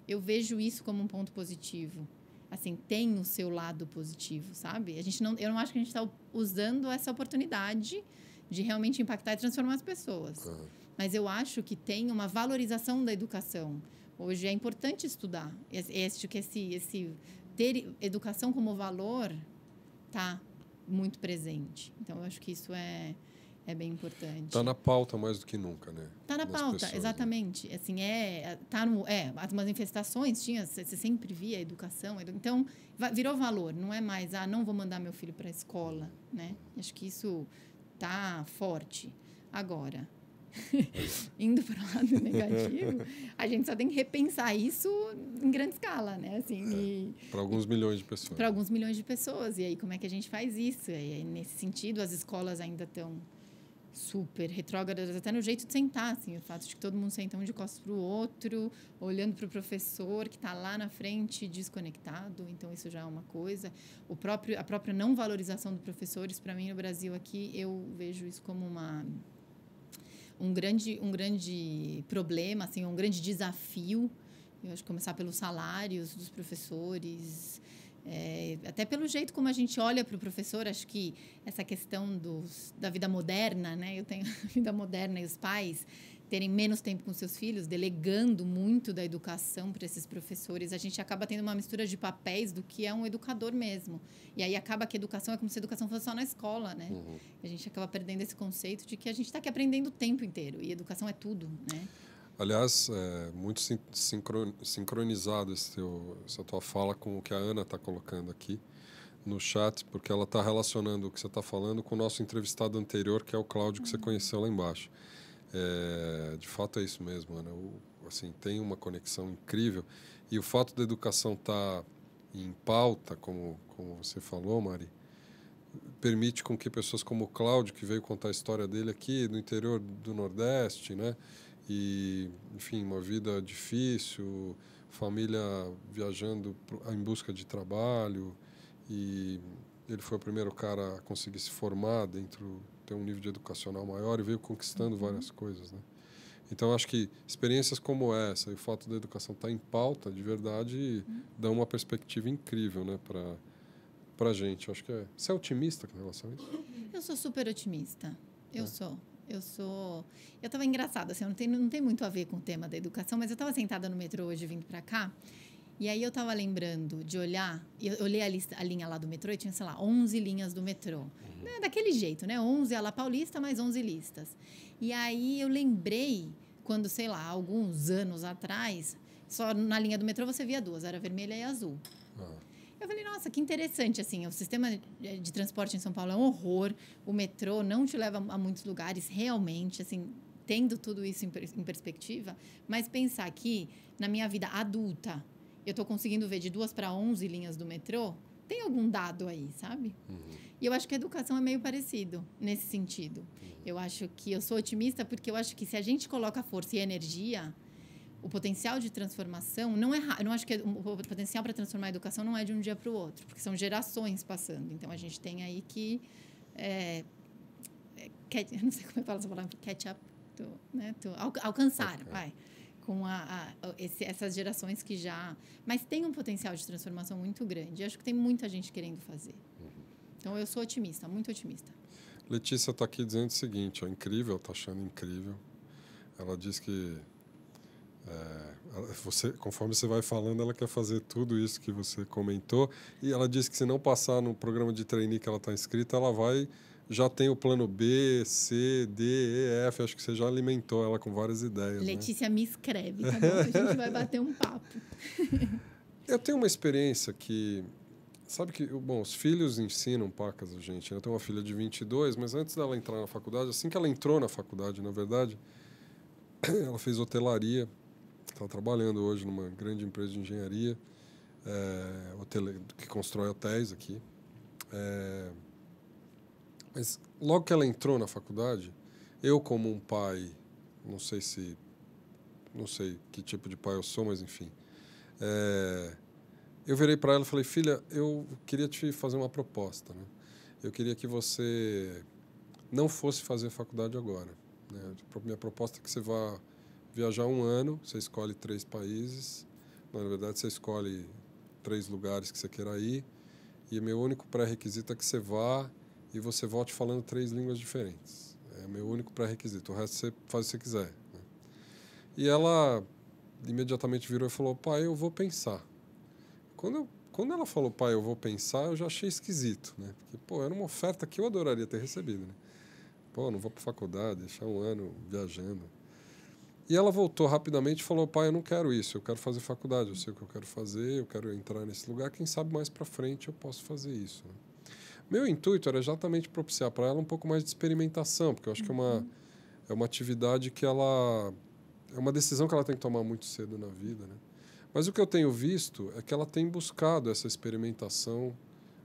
eu vejo isso como um ponto positivo. Assim, tem o seu lado positivo, sabe? Eu não acho que a gente está usando essa oportunidade de realmente impactar e transformar as pessoas. Mas eu acho que tem uma valorização da educação. Hoje é importante estudar. Acho que esse ter educação como valor está muito presente. Então, eu acho que isso é bem importante. Está na pauta mais do que nunca, né? Está na pauta, pessoas, exatamente. Né? Assim, as manifestações, você sempre via a educação. Então, virou valor. Não é mais, não vou mandar meu filho para a escola. Né? Acho que isso está forte. Agora, indo para o lado negativo, a gente só tem que repensar isso em grande escala, né? Assim, para alguns milhões de pessoas. Para alguns milhões de pessoas. E aí, como é que a gente faz isso? E aí, nesse sentido, as escolas ainda estão super retrógradas, até no jeito de sentar, assim, o fato de que todo mundo senta um de costas para o outro, olhando para o professor que está lá na frente, desconectado. Então, isso já é uma coisa. A própria não valorização dos professores, para mim, no Brasil aqui, eu vejo isso como um grande problema, assim, um grande desafio. Eu acho que começar pelos salários dos professores, até pelo jeito como a gente olha para o professor. Acho que essa questão da vida moderna, né? Eu tenho a vida moderna e os pais terem menos tempo com seus filhos, delegando muito da educação para esses professores, a gente acaba tendo uma mistura de papéis do que é um educador mesmo. E aí acaba que a educação é como se a educação fosse só na escola, né? A gente acaba perdendo esse conceito de que a gente está aqui aprendendo o tempo inteiro e educação é tudo, né? Aliás, muito sincronizado essa tua fala com o que a Ana está colocando aqui no chat, porque ela está relacionando o que você está falando com o nosso entrevistado anterior, que é o Cláudio, que você conheceu lá embaixo. De fato é isso mesmo, Ana. Assim, tem uma conexão incrível. E o fato da educação estar em pauta, como você falou, Mari, permite com que pessoas como o Cláudio, que veio contar a história dele aqui no interior do Nordeste, né? E, enfim, uma vida difícil, família viajando em busca de trabalho, e ele foi o primeiro cara a conseguir se formar ter um nível de educacional maior e veio conquistando várias coisas, né? Então, acho que experiências como essa e o fato da educação estar em pauta, de verdade, dão uma perspectiva incrível, né, para a gente. Acho que Você é otimista com relação a isso? Eu sou super otimista. Eu estava engraçada, assim, não tem muito a ver com o tema da educação, mas eu estava sentada no metrô hoje vindo para cá, e aí eu estava lembrando de olhar, eu olhei a linha lá do metrô e tinha, sei lá, 11 linhas do metrô. Daquele jeito, né? 11 a La Paulista, mais 11 listas. E aí eu lembrei quando, sei lá, alguns anos atrás, só na linha do metrô você via duas, era vermelha e azul. Eu falei, nossa, que interessante, assim, o sistema de transporte em São Paulo é um horror, o metrô não te leva a muitos lugares, realmente, assim, tendo tudo isso em perspectiva, mas pensar que, na minha vida adulta, eu estou conseguindo ver de 2 para 11 linhas do metrô, tem algum dado aí, sabe? E eu acho que a educação é meio parecido nesse sentido. Eu acho que eu sou otimista porque eu acho que se a gente coloca força e energia, o potencial de transformação não é... Eu não acho que o potencial para transformar a educação não é de um dia para o outro, porque são gerações passando. Então, a gente tem aí que... eu não sei como é que fala essa palavra. Catch up. Alcançar, vai. com essas gerações que já... Mas tem um potencial de transformação muito grande. Acho que tem muita gente querendo fazer. Então, eu sou otimista, muito otimista. Letícia está aqui dizendo o seguinte, ó, incrível, está achando incrível. Ela diz que, conforme você vai falando, ela quer fazer tudo isso que você comentou. E ela diz que se não passar no programa de trainee que ela está inscrita, ela vai... Já tem o plano B, C, D, E, F. Acho que você já alimentou ela com várias ideias. Letícia, né? Me escreve, tá bom? A gente vai bater um papo. Eu tenho uma experiência que... Sabe que, bom, os filhos ensinam pacas a gente. Eu tenho uma filha de 22, mas antes dela entrar na faculdade, assim que ela entrou na faculdade, na verdade, ela fez hotelaria. Está trabalhando hoje numa grande empresa de engenharia que constrói hotéis aqui. Mas logo que ela entrou na faculdade, eu como um pai, não sei que tipo de pai eu sou, mas enfim, eu virei para ela e falei, filha, eu queria te fazer uma proposta, né? Eu queria que você não fosse fazer faculdade agora, né? Minha proposta é que você vá viajar 1 ano, você escolhe 3 países, na verdade você escolhe 3 lugares que você queira ir, e o meu único pré-requisito é que você vá e você volte falando 3 línguas diferentes. É o meu único pré-requisito. O resto você faz o que você quiser, né? E ela imediatamente virou e falou, pai, eu vou pensar. Quando ela falou, pai, eu vou pensar, eu já achei esquisito, né? Porque, pô, era uma oferta que eu adoraria ter recebido, né? Pô, não vou para faculdade, deixar 1 ano viajando. E ela voltou rapidamente e falou, pai, eu não quero isso, eu quero fazer faculdade, eu sei o que eu quero fazer, eu quero entrar nesse lugar, quem sabe mais para frente eu posso fazer isso, né? Meu intuito era exatamente propiciar para ela um pouco mais de experimentação, porque eu acho que é uma atividade que ela... É uma decisão que ela tem que tomar muito cedo na vida, né? Mas o que eu tenho visto é que ela tem buscado essa experimentação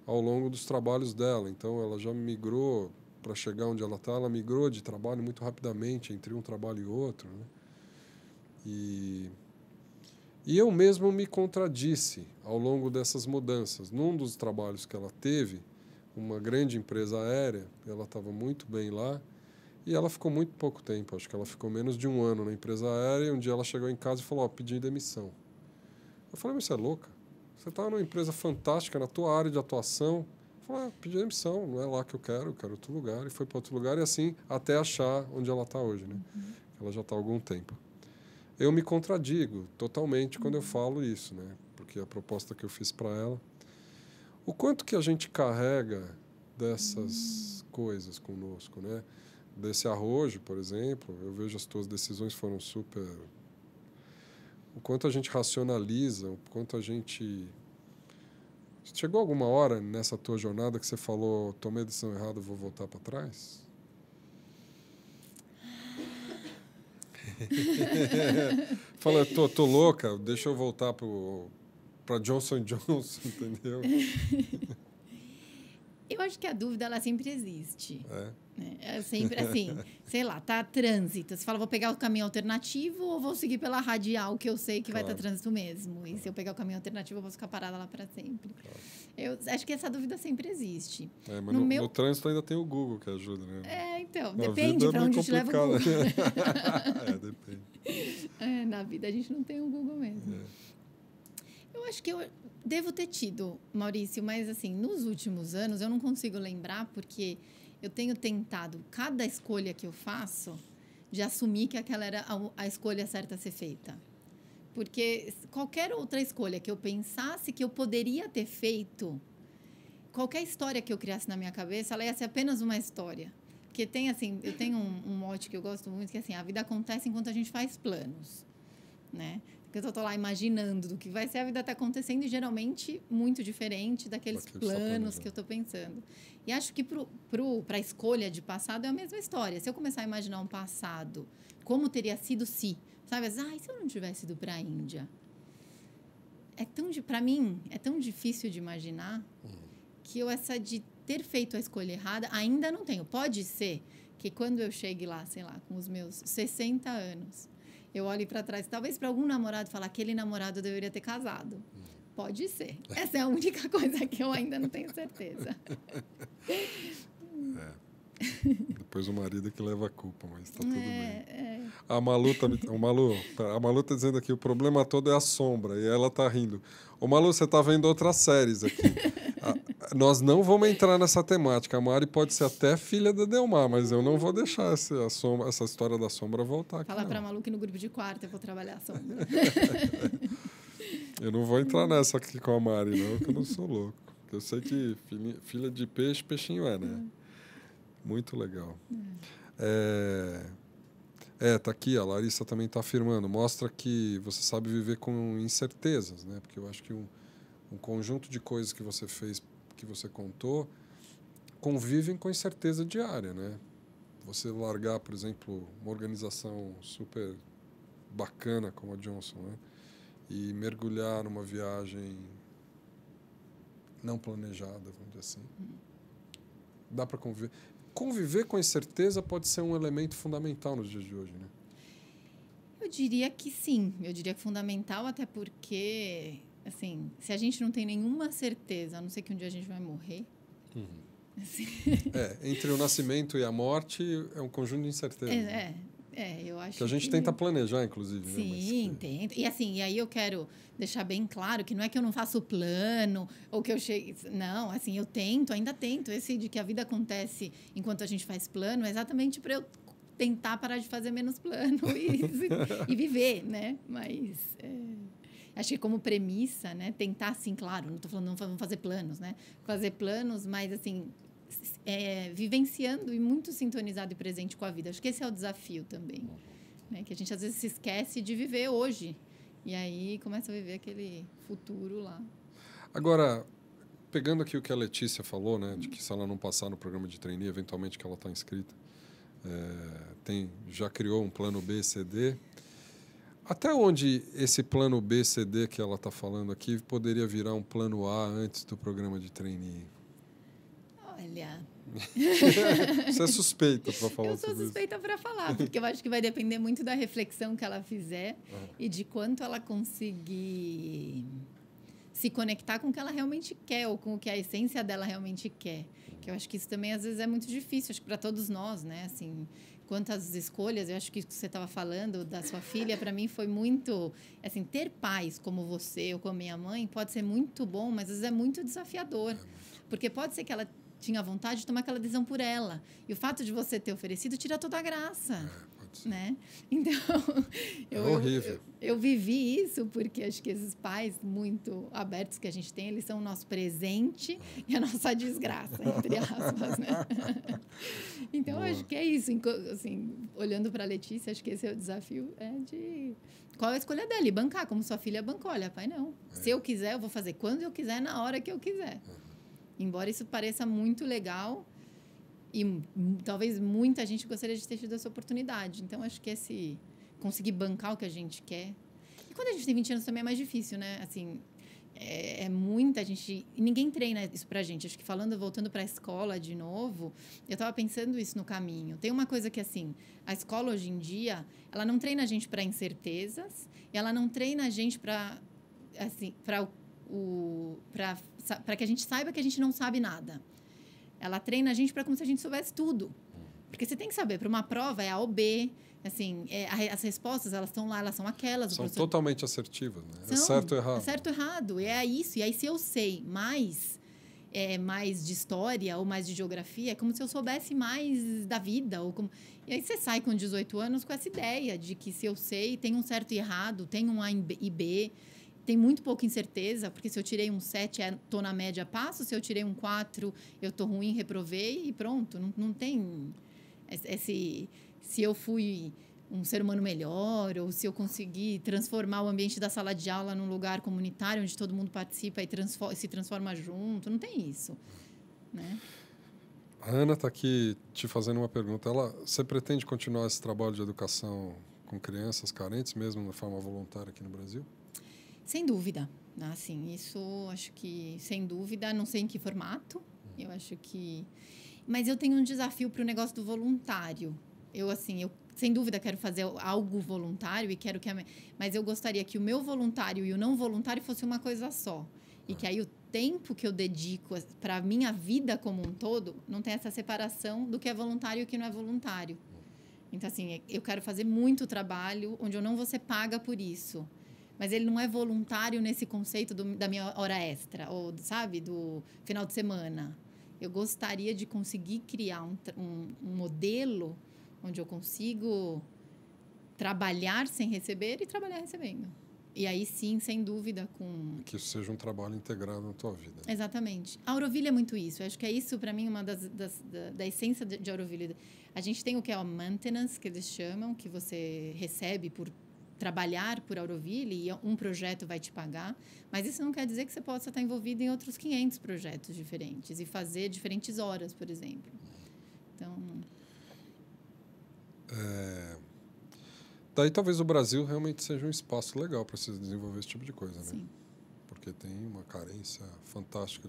ao longo dos trabalhos dela. Então, ela já migrou, para chegar onde ela está, ela migrou de trabalho muito rapidamente, entre um trabalho e outro, né? E eu mesmo me contradisse ao longo dessas mudanças. Num dos trabalhos que ela teve, uma grande empresa aérea, ela estava muito bem lá, e ela ficou muito pouco tempo, acho que ela ficou menos de 1 ano na empresa aérea, e um dia ela chegou em casa e falou, pedi demissão. Eu falei, mas você é louca? Você está numa empresa fantástica, na tua área de atuação. Eu falei, pedi demissão, não é lá que eu quero outro lugar. E foi para outro lugar, e assim, até achar onde ela está hoje, né? Ela já está há algum tempo. Eu me contradigo totalmente quando eu falo isso, né? Porque a proposta que eu fiz para ela... O quanto que a gente carrega dessas coisas conosco, né? Desse arrojo, por exemplo, eu vejo as tuas decisões foram super... O quanto a gente racionaliza, o quanto a gente... Chegou alguma hora nessa tua jornada que você falou, tomei a decisão errada, vou voltar para trás? Fala, tô louca, deixa eu voltar para Johnson & Johnson, entendeu? Eu acho que a dúvida, ela sempre existe. É sempre assim, sei lá, tá trânsito. Você fala, vou pegar o caminho alternativo ou vou seguir pela radial, que eu sei que vai estar trânsito mesmo. E se eu pegar o caminho alternativo, eu vou ficar parada lá para sempre. Eu acho que essa dúvida sempre existe. Mas no trânsito ainda tem o Google que ajuda, né? Então, depende para onde te leva o Google. Depende. Na vida a gente não tem o Google mesmo. Eu acho que eu devo ter tido, Maurício, mas assim, nos últimos anos eu não consigo lembrar, porque eu tenho tentado, cada escolha que eu faço, de assumir que aquela era a escolha certa a ser feita. Porque qualquer outra escolha que eu pensasse que eu poderia ter feito, qualquer história que eu criasse na minha cabeça, ela ia ser apenas uma história. Porque tem assim, eu tenho um mote que eu gosto muito, que é assim, a vida acontece enquanto a gente faz planos, né? Porque eu estou lá imaginando do que vai ser, a vida está acontecendo, e geralmente muito diferente daqueles planos que eu estou pensando. E acho que para a escolha de passado é a mesma história. Se eu começar a imaginar um passado, como teria sido se... Sabe, se eu não tivesse ido para a Índia? Para mim, é tão difícil de imaginar que essa de ter feito a escolha errada ainda não tenho. Pode ser que quando eu chegue lá, sei lá, com os meus 60 anos... Eu olho para trás, talvez para algum namorado falar, aquele namorado eu deveria ter casado. Pode ser. Essa é a única coisa que eu ainda não tenho certeza. Depois o marido é que leva a culpa, mas está tudo bem. A Malu tá dizendo aqui, o problema todo é a sombra, e ela tá rindo. Ô Malu, você tá vendo outras séries aqui. Nós não vamos entrar nessa temática. A Mari pode ser até filha da Delmar, mas eu não vou deixar essa história da sombra voltar aqui. Fala pra Malu que no grupo de quarto eu vou trabalhar a sombra. Eu não vou entrar nessa aqui com a Mari, não, que eu não sou louco. Eu sei que filha de peixe, peixinho é, né? Muito legal. Tá aqui, a Larissa também está afirmando. Mostra que você sabe viver com incertezas, né? Porque eu acho que um conjunto de coisas que você fez, que você contou, convivem com incerteza diária, né? Você largar, por exemplo, uma organização super bacana como a Johnson, né? E mergulhar numa viagem não planejada, vamos dizer assim. Dá para conviver. Conviver com incerteza pode ser um elemento fundamental nos dias de hoje, né? Eu diria que sim. Eu diria que fundamental, até porque, assim, se a gente não tem nenhuma certeza, a não ser que um dia a gente vai morrer... Assim. Entre o nascimento e a morte é um conjunto de incertezas. Eu acho que a gente tenta planejar, inclusive. Sim, né? Tenta. E assim, e aí eu quero deixar bem claro que não é que eu não faço plano ou que eu chegue... Não, assim, eu ainda tento. Esse de que a vida acontece enquanto a gente faz plano é exatamente para eu tentar parar de fazer menos plano e viver, né? Mas acho que como premissa, né? Tentar, assim, claro, não estou falando não vamos fazer planos, né? Fazer planos, mas assim... vivenciando e muito sintonizado e presente com a vida. Acho que esse é o desafio também, né? Que a gente às vezes se esquece de viver hoje e aí começa a viver aquele futuro lá. Agora, pegando aqui o que a Letícia falou, né, de que se ela não passar no programa de trainee, eventualmente que ela está inscrita, já criou um plano B, C, D. Até onde esse plano B, C, D que ela está falando aqui poderia virar um plano A antes do programa de trainee? Olha... Você é suspeita para falar sobre isso? Eu sou suspeita para falar, porque eu acho que vai depender muito da reflexão que ela fizer e de quanto ela conseguir se conectar com o que ela realmente quer ou com o que a essência dela realmente quer. Que eu acho que isso também, às vezes, é muito difícil, acho que para todos nós, né? Assim, quantas escolhas, eu acho que você estava falando da sua filha, para mim foi muito... Assim, ter pais como você ou como a minha mãe pode ser muito bom, mas às vezes é muito desafiador. Porque pode ser que ela tinha vontade de tomar aquela decisão por ela. E o fato de você ter oferecido tira toda a graça. Né? Então, eu vivi isso porque acho que esses pais muito abertos que a gente tem, eles são o nosso presente e a nossa desgraça, entre aspas, né? Então, acho que é isso. Assim, olhando para a Letícia, acho que esse é o desafio, de qual é a escolha dela? E bancar, como sua filha bancou. Olha, pai, não. Se eu quiser, eu vou fazer quando eu quiser, na hora que eu quiser. Embora isso pareça muito legal e talvez muita gente gostaria de ter tido essa oportunidade. Então, acho que conseguir bancar o que a gente quer. E quando a gente tem 20 anos também é mais difícil, né? Assim, muita gente... E ninguém treina isso pra gente. Acho que voltando para a escola de novo, eu estava pensando isso no caminho. Tem uma coisa que, assim, a escola hoje em dia, ela não treina a gente para incertezas, e ela não treina a gente para que a gente saiba que a gente não sabe nada. Ela treina a gente para como se a gente soubesse tudo. Porque você tem que saber, para uma prova é A ou B, assim, as respostas, elas estão lá, elas são aquelas. São totalmente assertivas, né? É certo ou errado. É certo ou errado, é isso. E aí, se eu sei mais de história ou mais de geografia, é como se eu soubesse mais da vida. E aí você sai com 18 anos com essa ideia de que se eu sei, tem um certo e errado, tem um A e B... Tem muito pouca incerteza, porque se eu tirei um 7, estou na média, passo. Se eu tirei um 4, eu estou ruim, reprovei e pronto. Não tem... Se eu fui um ser humano melhor ou se eu consegui transformar o ambiente da sala de aula num lugar comunitário onde todo mundo participa e se transforma junto. Não tem isso, né? A Ana está aqui te fazendo uma pergunta. Você pretende continuar esse trabalho de educação com crianças carentes, mesmo de forma voluntária aqui no Brasil? Sem dúvida. Assim, isso acho que, sem dúvida, não sei em que formato. Eu acho que... Mas eu tenho um desafio para o negócio do voluntário. Eu sem dúvida, quero fazer algo voluntário e quero que... Mas eu gostaria que o meu voluntário e o não voluntário fosse uma coisa só. E que aí tempo que eu dedico para a minha vida como um todo, não tem essa separação do que é voluntário e o que não é voluntário. Então, assim, eu quero fazer muito trabalho onde eu não vou ser paga por isso. Mas ele não é voluntário nesse conceito da minha hora extra, ou, sabe, do final de semana. Eu gostaria de conseguir criar um modelo onde eu consigo trabalhar sem receber e trabalhar recebendo. E aí, sim, sem dúvida, que isso seja um trabalho integrado na tua vida. Exatamente. A Auroville é muito isso. Eu acho que é isso, para mim, uma da essência de Auroville. A gente tem o que é o maintenance, que eles chamam, que você recebe por trabalhar por Auroville e um projeto vai te pagar, mas isso não quer dizer que você possa estar envolvido em outros 500 projetos diferentes e fazer diferentes horas, por exemplo. Então... Daí talvez o Brasil realmente seja um espaço legal para se desenvolver esse tipo de coisa, né? Sim. Porque tem uma carência fantástica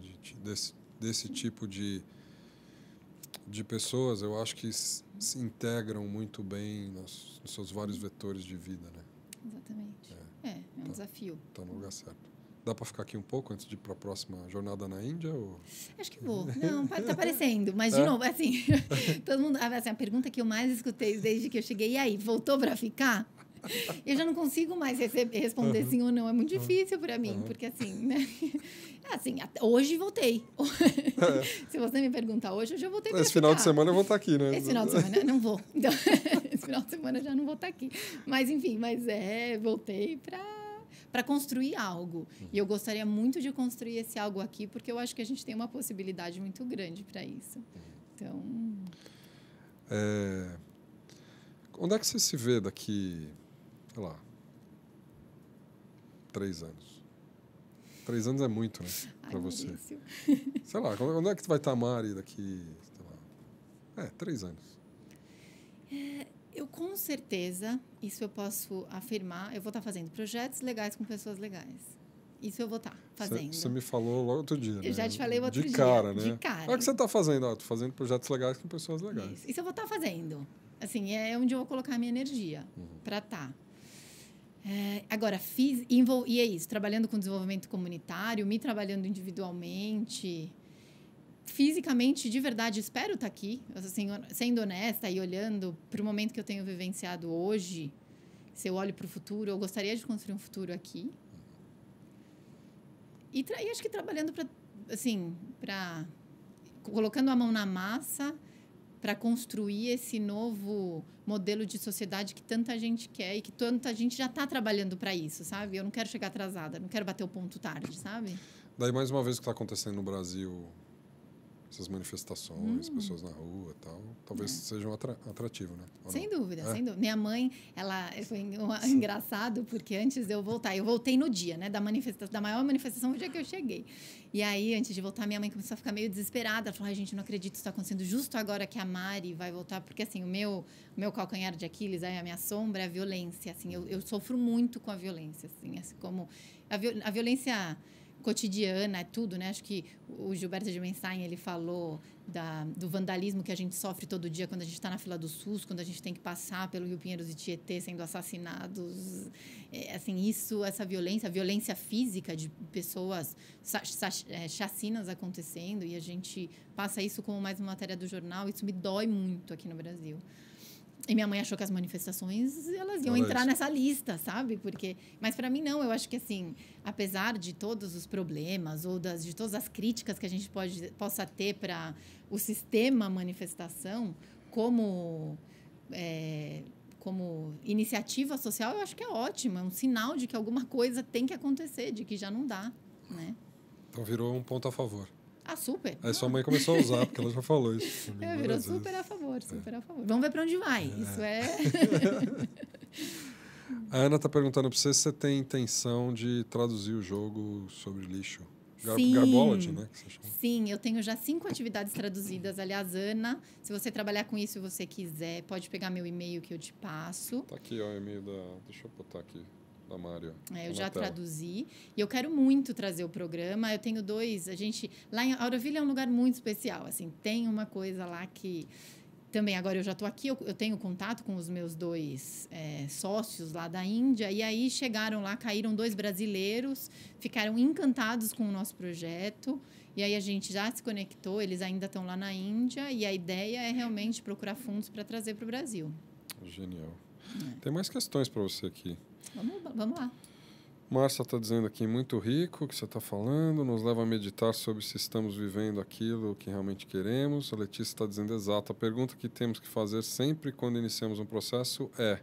desse tipo de pessoas. Eu acho que se integram muito bem nos seus vários vetores de vida, né? Exatamente. É um desafio. Está no lugar certo. Dá para ficar aqui um pouco antes de ir para a próxima jornada na Índia? Ou... Acho que vou. Não, está aparecendo. Mas, de novo, assim, todo mundo... Assim, a pergunta que eu mais escutei desde que eu cheguei, e aí, voltou para ficar? Eu já não consigo mais responder sim ou não. É muito difícil para mim, porque, assim, né? Assim, hoje voltei. Se você me perguntar hoje, eu já voltei para ficar. Esse final de semana eu vou estar aqui, né? Esse final de semana eu não vou. Então, esse final de semana eu já não vou estar aqui. Mas, enfim, voltei para construir algo. E eu gostaria muito de construir esse algo aqui, porque eu acho que a gente tem uma possibilidade muito grande para isso. Então... Onde é que você se vê daqui, sei lá, 3 anos? 3 anos é muito, né? Para você. Maurício. Sei lá, onde é que vai estar a Mari daqui, sei lá, 3 anos? Eu, com certeza, isso eu posso afirmar, eu vou estar fazendo projetos legais com pessoas legais. Isso eu vou estar fazendo. Você me falou logo outro dia, né? Eu já te falei outro dia. De cara, né? De cara. Olha o que você está fazendo. Estou fazendo projetos legais com pessoas legais. Isso eu vou estar fazendo. Assim, é onde eu vou colocar a minha energia para estar. Agora, e é isso, trabalhando com desenvolvimento comunitário, me trabalhando individualmente... Fisicamente, de verdade, espero estar aqui, assim, sendo honesta e olhando para o momento que eu tenho vivenciado hoje. Se eu olho para o futuro, eu gostaria de construir um futuro aqui. E acho que trabalhando colocando a mão na massa para construir esse novo modelo de sociedade que tanta gente quer e que tanta gente já está trabalhando para isso, sabe? Eu não quero chegar atrasada, não quero bater o ponto tarde, sabe? Daí, mais uma vez, o que está acontecendo no Brasil... essas manifestações, pessoas na rua e tal, talvez seja um atrativo, né? Sem dúvida, sem dúvida. Minha mãe, foi engraçado, porque antes de eu voltei no dia, né, da maior manifestação, o dia que eu cheguei. E aí, antes de voltar, minha mãe começou a ficar meio desesperada. Ela falou, ai, gente, não acredito que isso está acontecendo justo agora que a Mari vai voltar, porque, assim, o meu calcanhar de Aquiles, a minha sombra é a violência, assim, eu sofro muito com a violência, assim como a violência... cotidiana, é tudo, né? Acho que o Gilberto de Menstein, ele falou do vandalismo que a gente sofre todo dia quando a gente está na fila do SUS, quando a gente tem que passar pelo Rio Pinheiros e Tietê sendo assassinados. Assim, essa violência, a violência física de pessoas, chacinas acontecendo, e a gente passa isso como mais uma matéria do jornal, isso me dói muito aqui no Brasil. E minha mãe achou que as manifestações elas iam entrar nessa lista, sabe? Mas para mim não, eu acho que assim, apesar de todos os problemas ou de todas as críticas que a gente possa ter para o sistema manifestação, como iniciativa social, eu acho que é ótimo, é um sinal de que alguma coisa tem que acontecer, de que já não dá, né? Então virou um ponto a favor. Ah, super. Aí sua mãe começou a usar, porque ela já falou isso. Virou super a favor, super a favor. Vamos ver para onde vai. Isso é... A Ana está perguntando para você se você tem intenção de traduzir o jogo sobre lixo. Garbology, né? Que você chama. Sim, eu tenho já 5 atividades traduzidas. Aliás, Ana, se você trabalhar com isso e você quiser, pode pegar meu e-mail que eu te passo. Tá aqui, ó, o e-mail Deixa eu botar aqui. Da Mari, eu já traduzi e eu quero muito trazer o programa. Eu tenho 2, lá em Auroville é um lugar muito especial, assim, tem uma coisa lá que também, agora eu já estou aqui, eu tenho contato com os meus 2 sócios lá da Índia, e aí chegaram lá, caíram 2 brasileiros, ficaram encantados com o nosso projeto, e aí a gente já se conectou, eles ainda estão lá na Índia, e a ideia é realmente procurar fundos para trazer para o Brasil. Genial. Tem mais questões para você aqui. Vamos lá. Márcia está dizendo aqui, muito rico o que você está falando, nos leva a meditar sobre se estamos vivendo aquilo que realmente queremos. A Letícia está dizendo, exato, a pergunta que temos que fazer sempre quando iniciamos um processo é,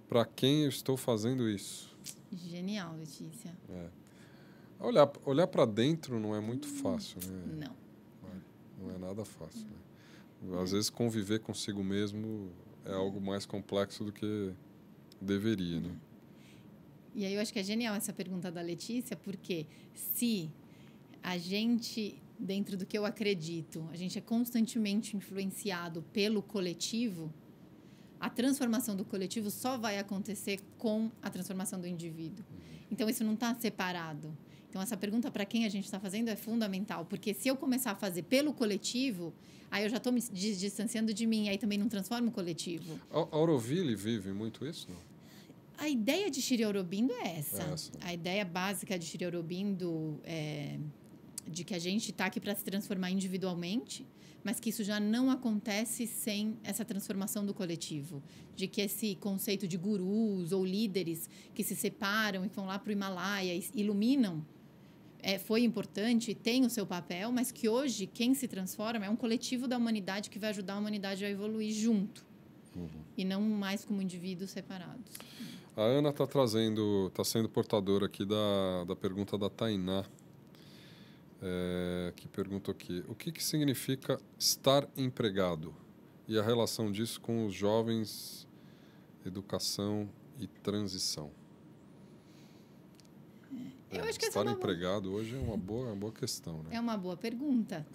para quem eu estou fazendo isso? Genial, Letícia. Olhar para dentro não é muito fácil, né? Não é nada fácil. Né? Às vezes conviver consigo mesmo é algo mais complexo do que deveria, né? E aí eu acho que é genial essa pergunta da Letícia, porque se a gente, dentro do que eu acredito, a gente é constantemente influenciado pelo coletivo, a transformação do coletivo só vai acontecer com a transformação do indivíduo. Então, isso não está separado. Então, essa pergunta para quem a gente está fazendo é fundamental, porque se eu começar a fazer pelo coletivo, aí eu já estou me distanciando de mim, aí também não transformo o coletivo. A Auroville vive muito isso, não? A ideia de Sri Aurobindo é essa. A ideia básica de Sri Aurobindo é de que a gente está aqui para se transformar individualmente, mas que isso já não acontece sem essa transformação do coletivo. De que esse conceito de gurus ou líderes que se separam e que vão lá para o Himalaia e iluminam, foi importante, tem o seu papel, mas que hoje quem se transforma é um coletivo da humanidade que vai ajudar a humanidade a evoluir junto. E não mais como indivíduos separados. A Ana está sendo portadora aqui da pergunta da Tainá, que perguntou aqui, o que significa estar empregado? E a relação disso com os jovens, educação e transição? Eu acho que estar empregado hoje é uma boa questão, né? É uma boa pergunta.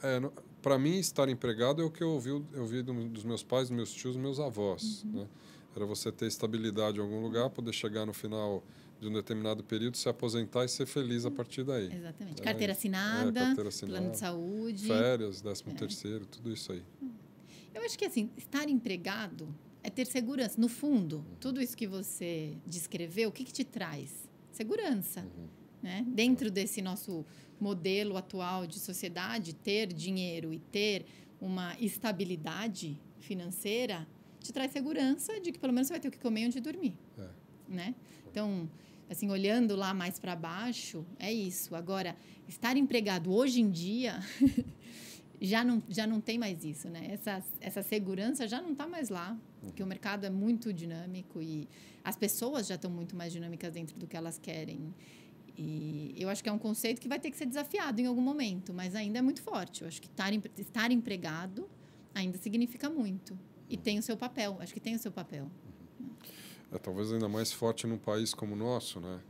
Para mim, estar empregado é o que eu ouvi dos meus pais, dos meus tios, dos meus avós, né? Era você ter estabilidade em algum lugar, poder chegar no final de um determinado período, se aposentar e ser feliz a partir daí. Exatamente. Carteira assinada, plano de saúde. Férias, 13º, tudo isso aí. Eu acho que, assim, estar empregado é ter segurança. No fundo, tudo isso que você descreveu, o que te traz? Segurança. Né? Dentro desse nosso modelo atual de sociedade, ter dinheiro e ter uma estabilidade financeira te traz segurança de que pelo menos você vai ter o que comer e onde dormir. Né? Então, assim, olhando lá mais para baixo, é isso. Agora, estar empregado hoje em dia já não tem mais isso. Né? Essa segurança já não está mais lá, porque o mercado é muito dinâmico e as pessoas já estão muito mais dinâmicas dentro do que elas querem. E eu acho que é um conceito que vai ter que ser desafiado em algum momento, mas ainda é muito forte. Eu acho que estar empregado ainda significa muito. E tem o seu papel, acho que tem o seu papel. Talvez ainda mais forte num país como o nosso, né?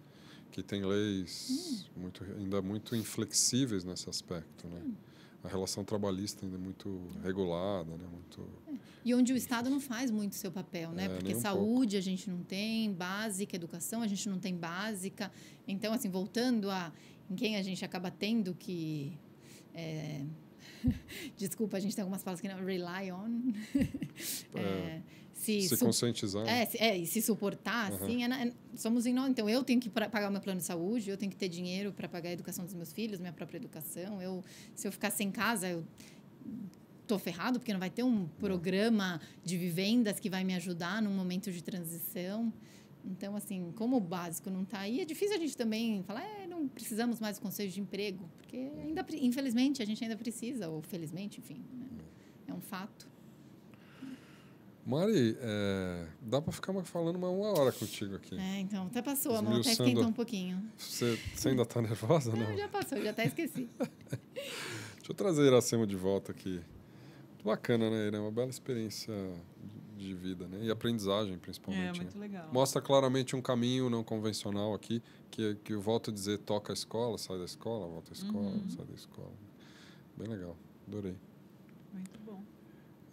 Que tem leis ainda muito inflexíveis nesse aspecto, né? A relação trabalhista ainda é muito regulada, né? E onde o Estado não faz muito o seu papel, né? Porque saúde a gente não tem, básica, educação a gente não tem básica. Então, assim, voltando em quem a gente acaba tendo que... Desculpa, a gente tem algumas palavras que não... Rely on. Se conscientizar. E se suportar, assim. Somos em nós. Então, eu tenho que pagar o meu plano de saúde, eu tenho que ter dinheiro para pagar a educação dos meus filhos, minha própria educação. Se eu ficar sem casa, eu estou ferrado, porque não vai ter um programa de vivendas que vai me ajudar num momento de transição. Então, assim, como o básico não está aí, é difícil a gente também falar, não precisamos mais do conselho de emprego, porque, infelizmente, a gente ainda precisa, ou felizmente, enfim, né? É um fato. Mari, dá para ficar falando uma hora contigo aqui. Então, até passou, a mão até esquentou um pouquinho. Você ainda está nervosa, não? Não, já passou, já até esqueci. Deixa eu trazer Iracema de volta aqui. Muito bacana, né? É uma bela experiência de vida, né? E aprendizagem, principalmente. Muito legal. Mostra claramente um caminho não convencional aqui, que eu volto a dizer, toca a escola, sai da escola, volta à escola, sai da escola. Bem legal, adorei. Muito bom.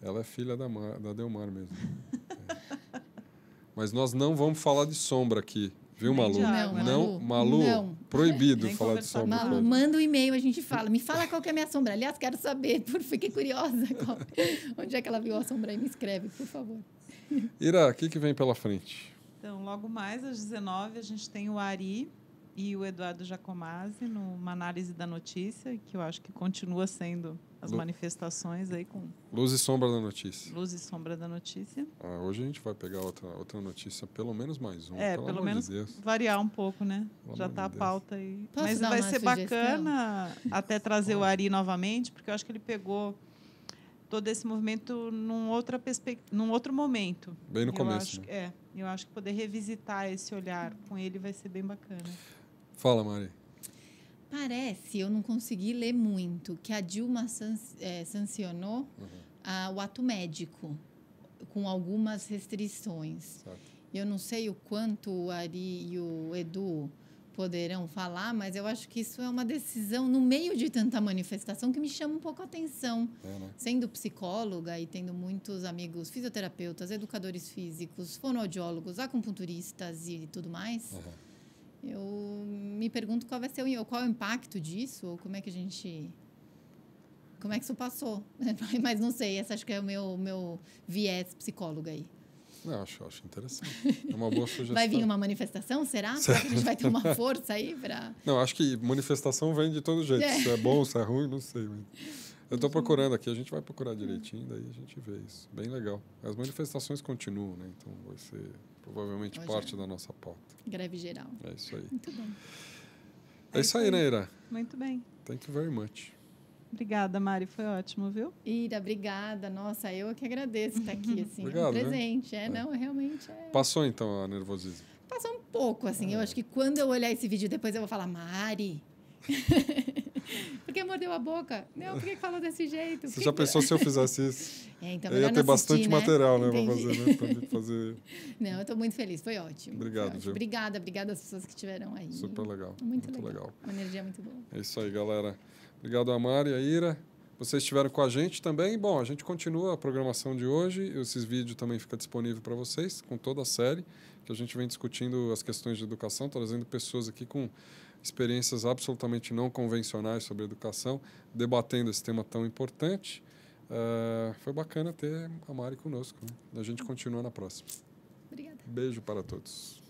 Ela é filha da Delmar mesmo. Mas nós não vamos falar de sombra aqui, viu, Malu? Não, Malu. proibido Nem falar de conversar. sombra. Malu, manda um e-mail, a gente fala. Me fala qual que é a minha sombra. Aliás, quero saber, fiquei curiosa. Onde é que ela viu a sombra aí? Me escreve, por favor. Ira, o que vem pela frente? Então, logo mais, às 19, a gente tem o Ari e o Eduardo Giacomazzi numa análise da notícia, que eu acho que continua sendo as manifestações aí com Luz e sombra da notícia. luz e sombra da notícia. Hoje a gente vai pegar outra notícia, pelo menos mais uma. Pelo menos de Deus. variar um pouco, né? Pelo Já amor está a de Deus. pauta aí. Posso Mas dar vai uma ser sugestão? bacana até trazer o Ari novamente, porque eu acho que ele pegou todo esse movimento num outro momento. Bem no Eu começo. acho, eu acho que poder revisitar esse olhar com ele vai ser bem bacana. Fala, Mari. Parece, eu não consegui ler muito, que a Dilma sancionou o ato médico, com algumas restrições. Certo. Eu não sei o quanto o Ari e o Edu poderão falar, mas eu acho que isso é uma decisão, no meio de tanta manifestação, que me chama um pouco a atenção. Né? Sendo psicóloga e tendo muitos amigos fisioterapeutas, educadores físicos, fonoaudiólogos, acupunturistas e tudo mais, eu me pergunto qual vai ser qual é o impacto disso, ou como é que isso passou. Mas não sei, essa acho que é o meu viés psicóloga aí. Não, acho interessante. É uma boa sugestão. Vai vir uma manifestação, será? Será que a gente vai ter uma força aí para... Não, acho que manifestação vem de todo jeito. Se é bom, se é ruim, não sei. Eu estou procurando aqui, a gente vai procurar direitinho, daí a gente vê isso. Bem legal. As manifestações continuam, né? Então vai ser provavelmente parte da nossa pauta. Greve geral. É isso aí. Muito bom. É isso aí, né, Ira? Muito bem. Thank you very much. Obrigada, Mari. Foi ótimo, viu? Ira, obrigada. Nossa, eu que agradeço estar aqui, assim. Obrigado, é um presente. Não, realmente é... Passou, então, a nervosismo? Passou um pouco, assim. Eu acho que quando eu olhar esse vídeo depois eu vou falar, Mari... Por que mordeu a boca? Não, por que falou desse jeito? Você já pensou se eu fizesse isso? Então, eu ia ter bastante material, né, para fazer. Não, eu estou muito feliz, foi ótimo. Obrigado, foi ótimo. Obrigada às pessoas que estiveram aí. Super legal. Muito legal. Uma energia muito boa. É isso aí, galera. Obrigado a Mari e a Ira. Vocês estiveram com a gente também. Bom, a gente continua a programação de hoje. Esses vídeos também ficam disponíveis para vocês, com toda a série, que a gente vem discutindo as questões de educação, trazendo pessoas aqui com experiências absolutamente não convencionais sobre educação, debatendo esse tema tão importante. Foi bacana ter a Mari conosco. Né? A gente continua na próxima. Obrigada. Beijo para todos.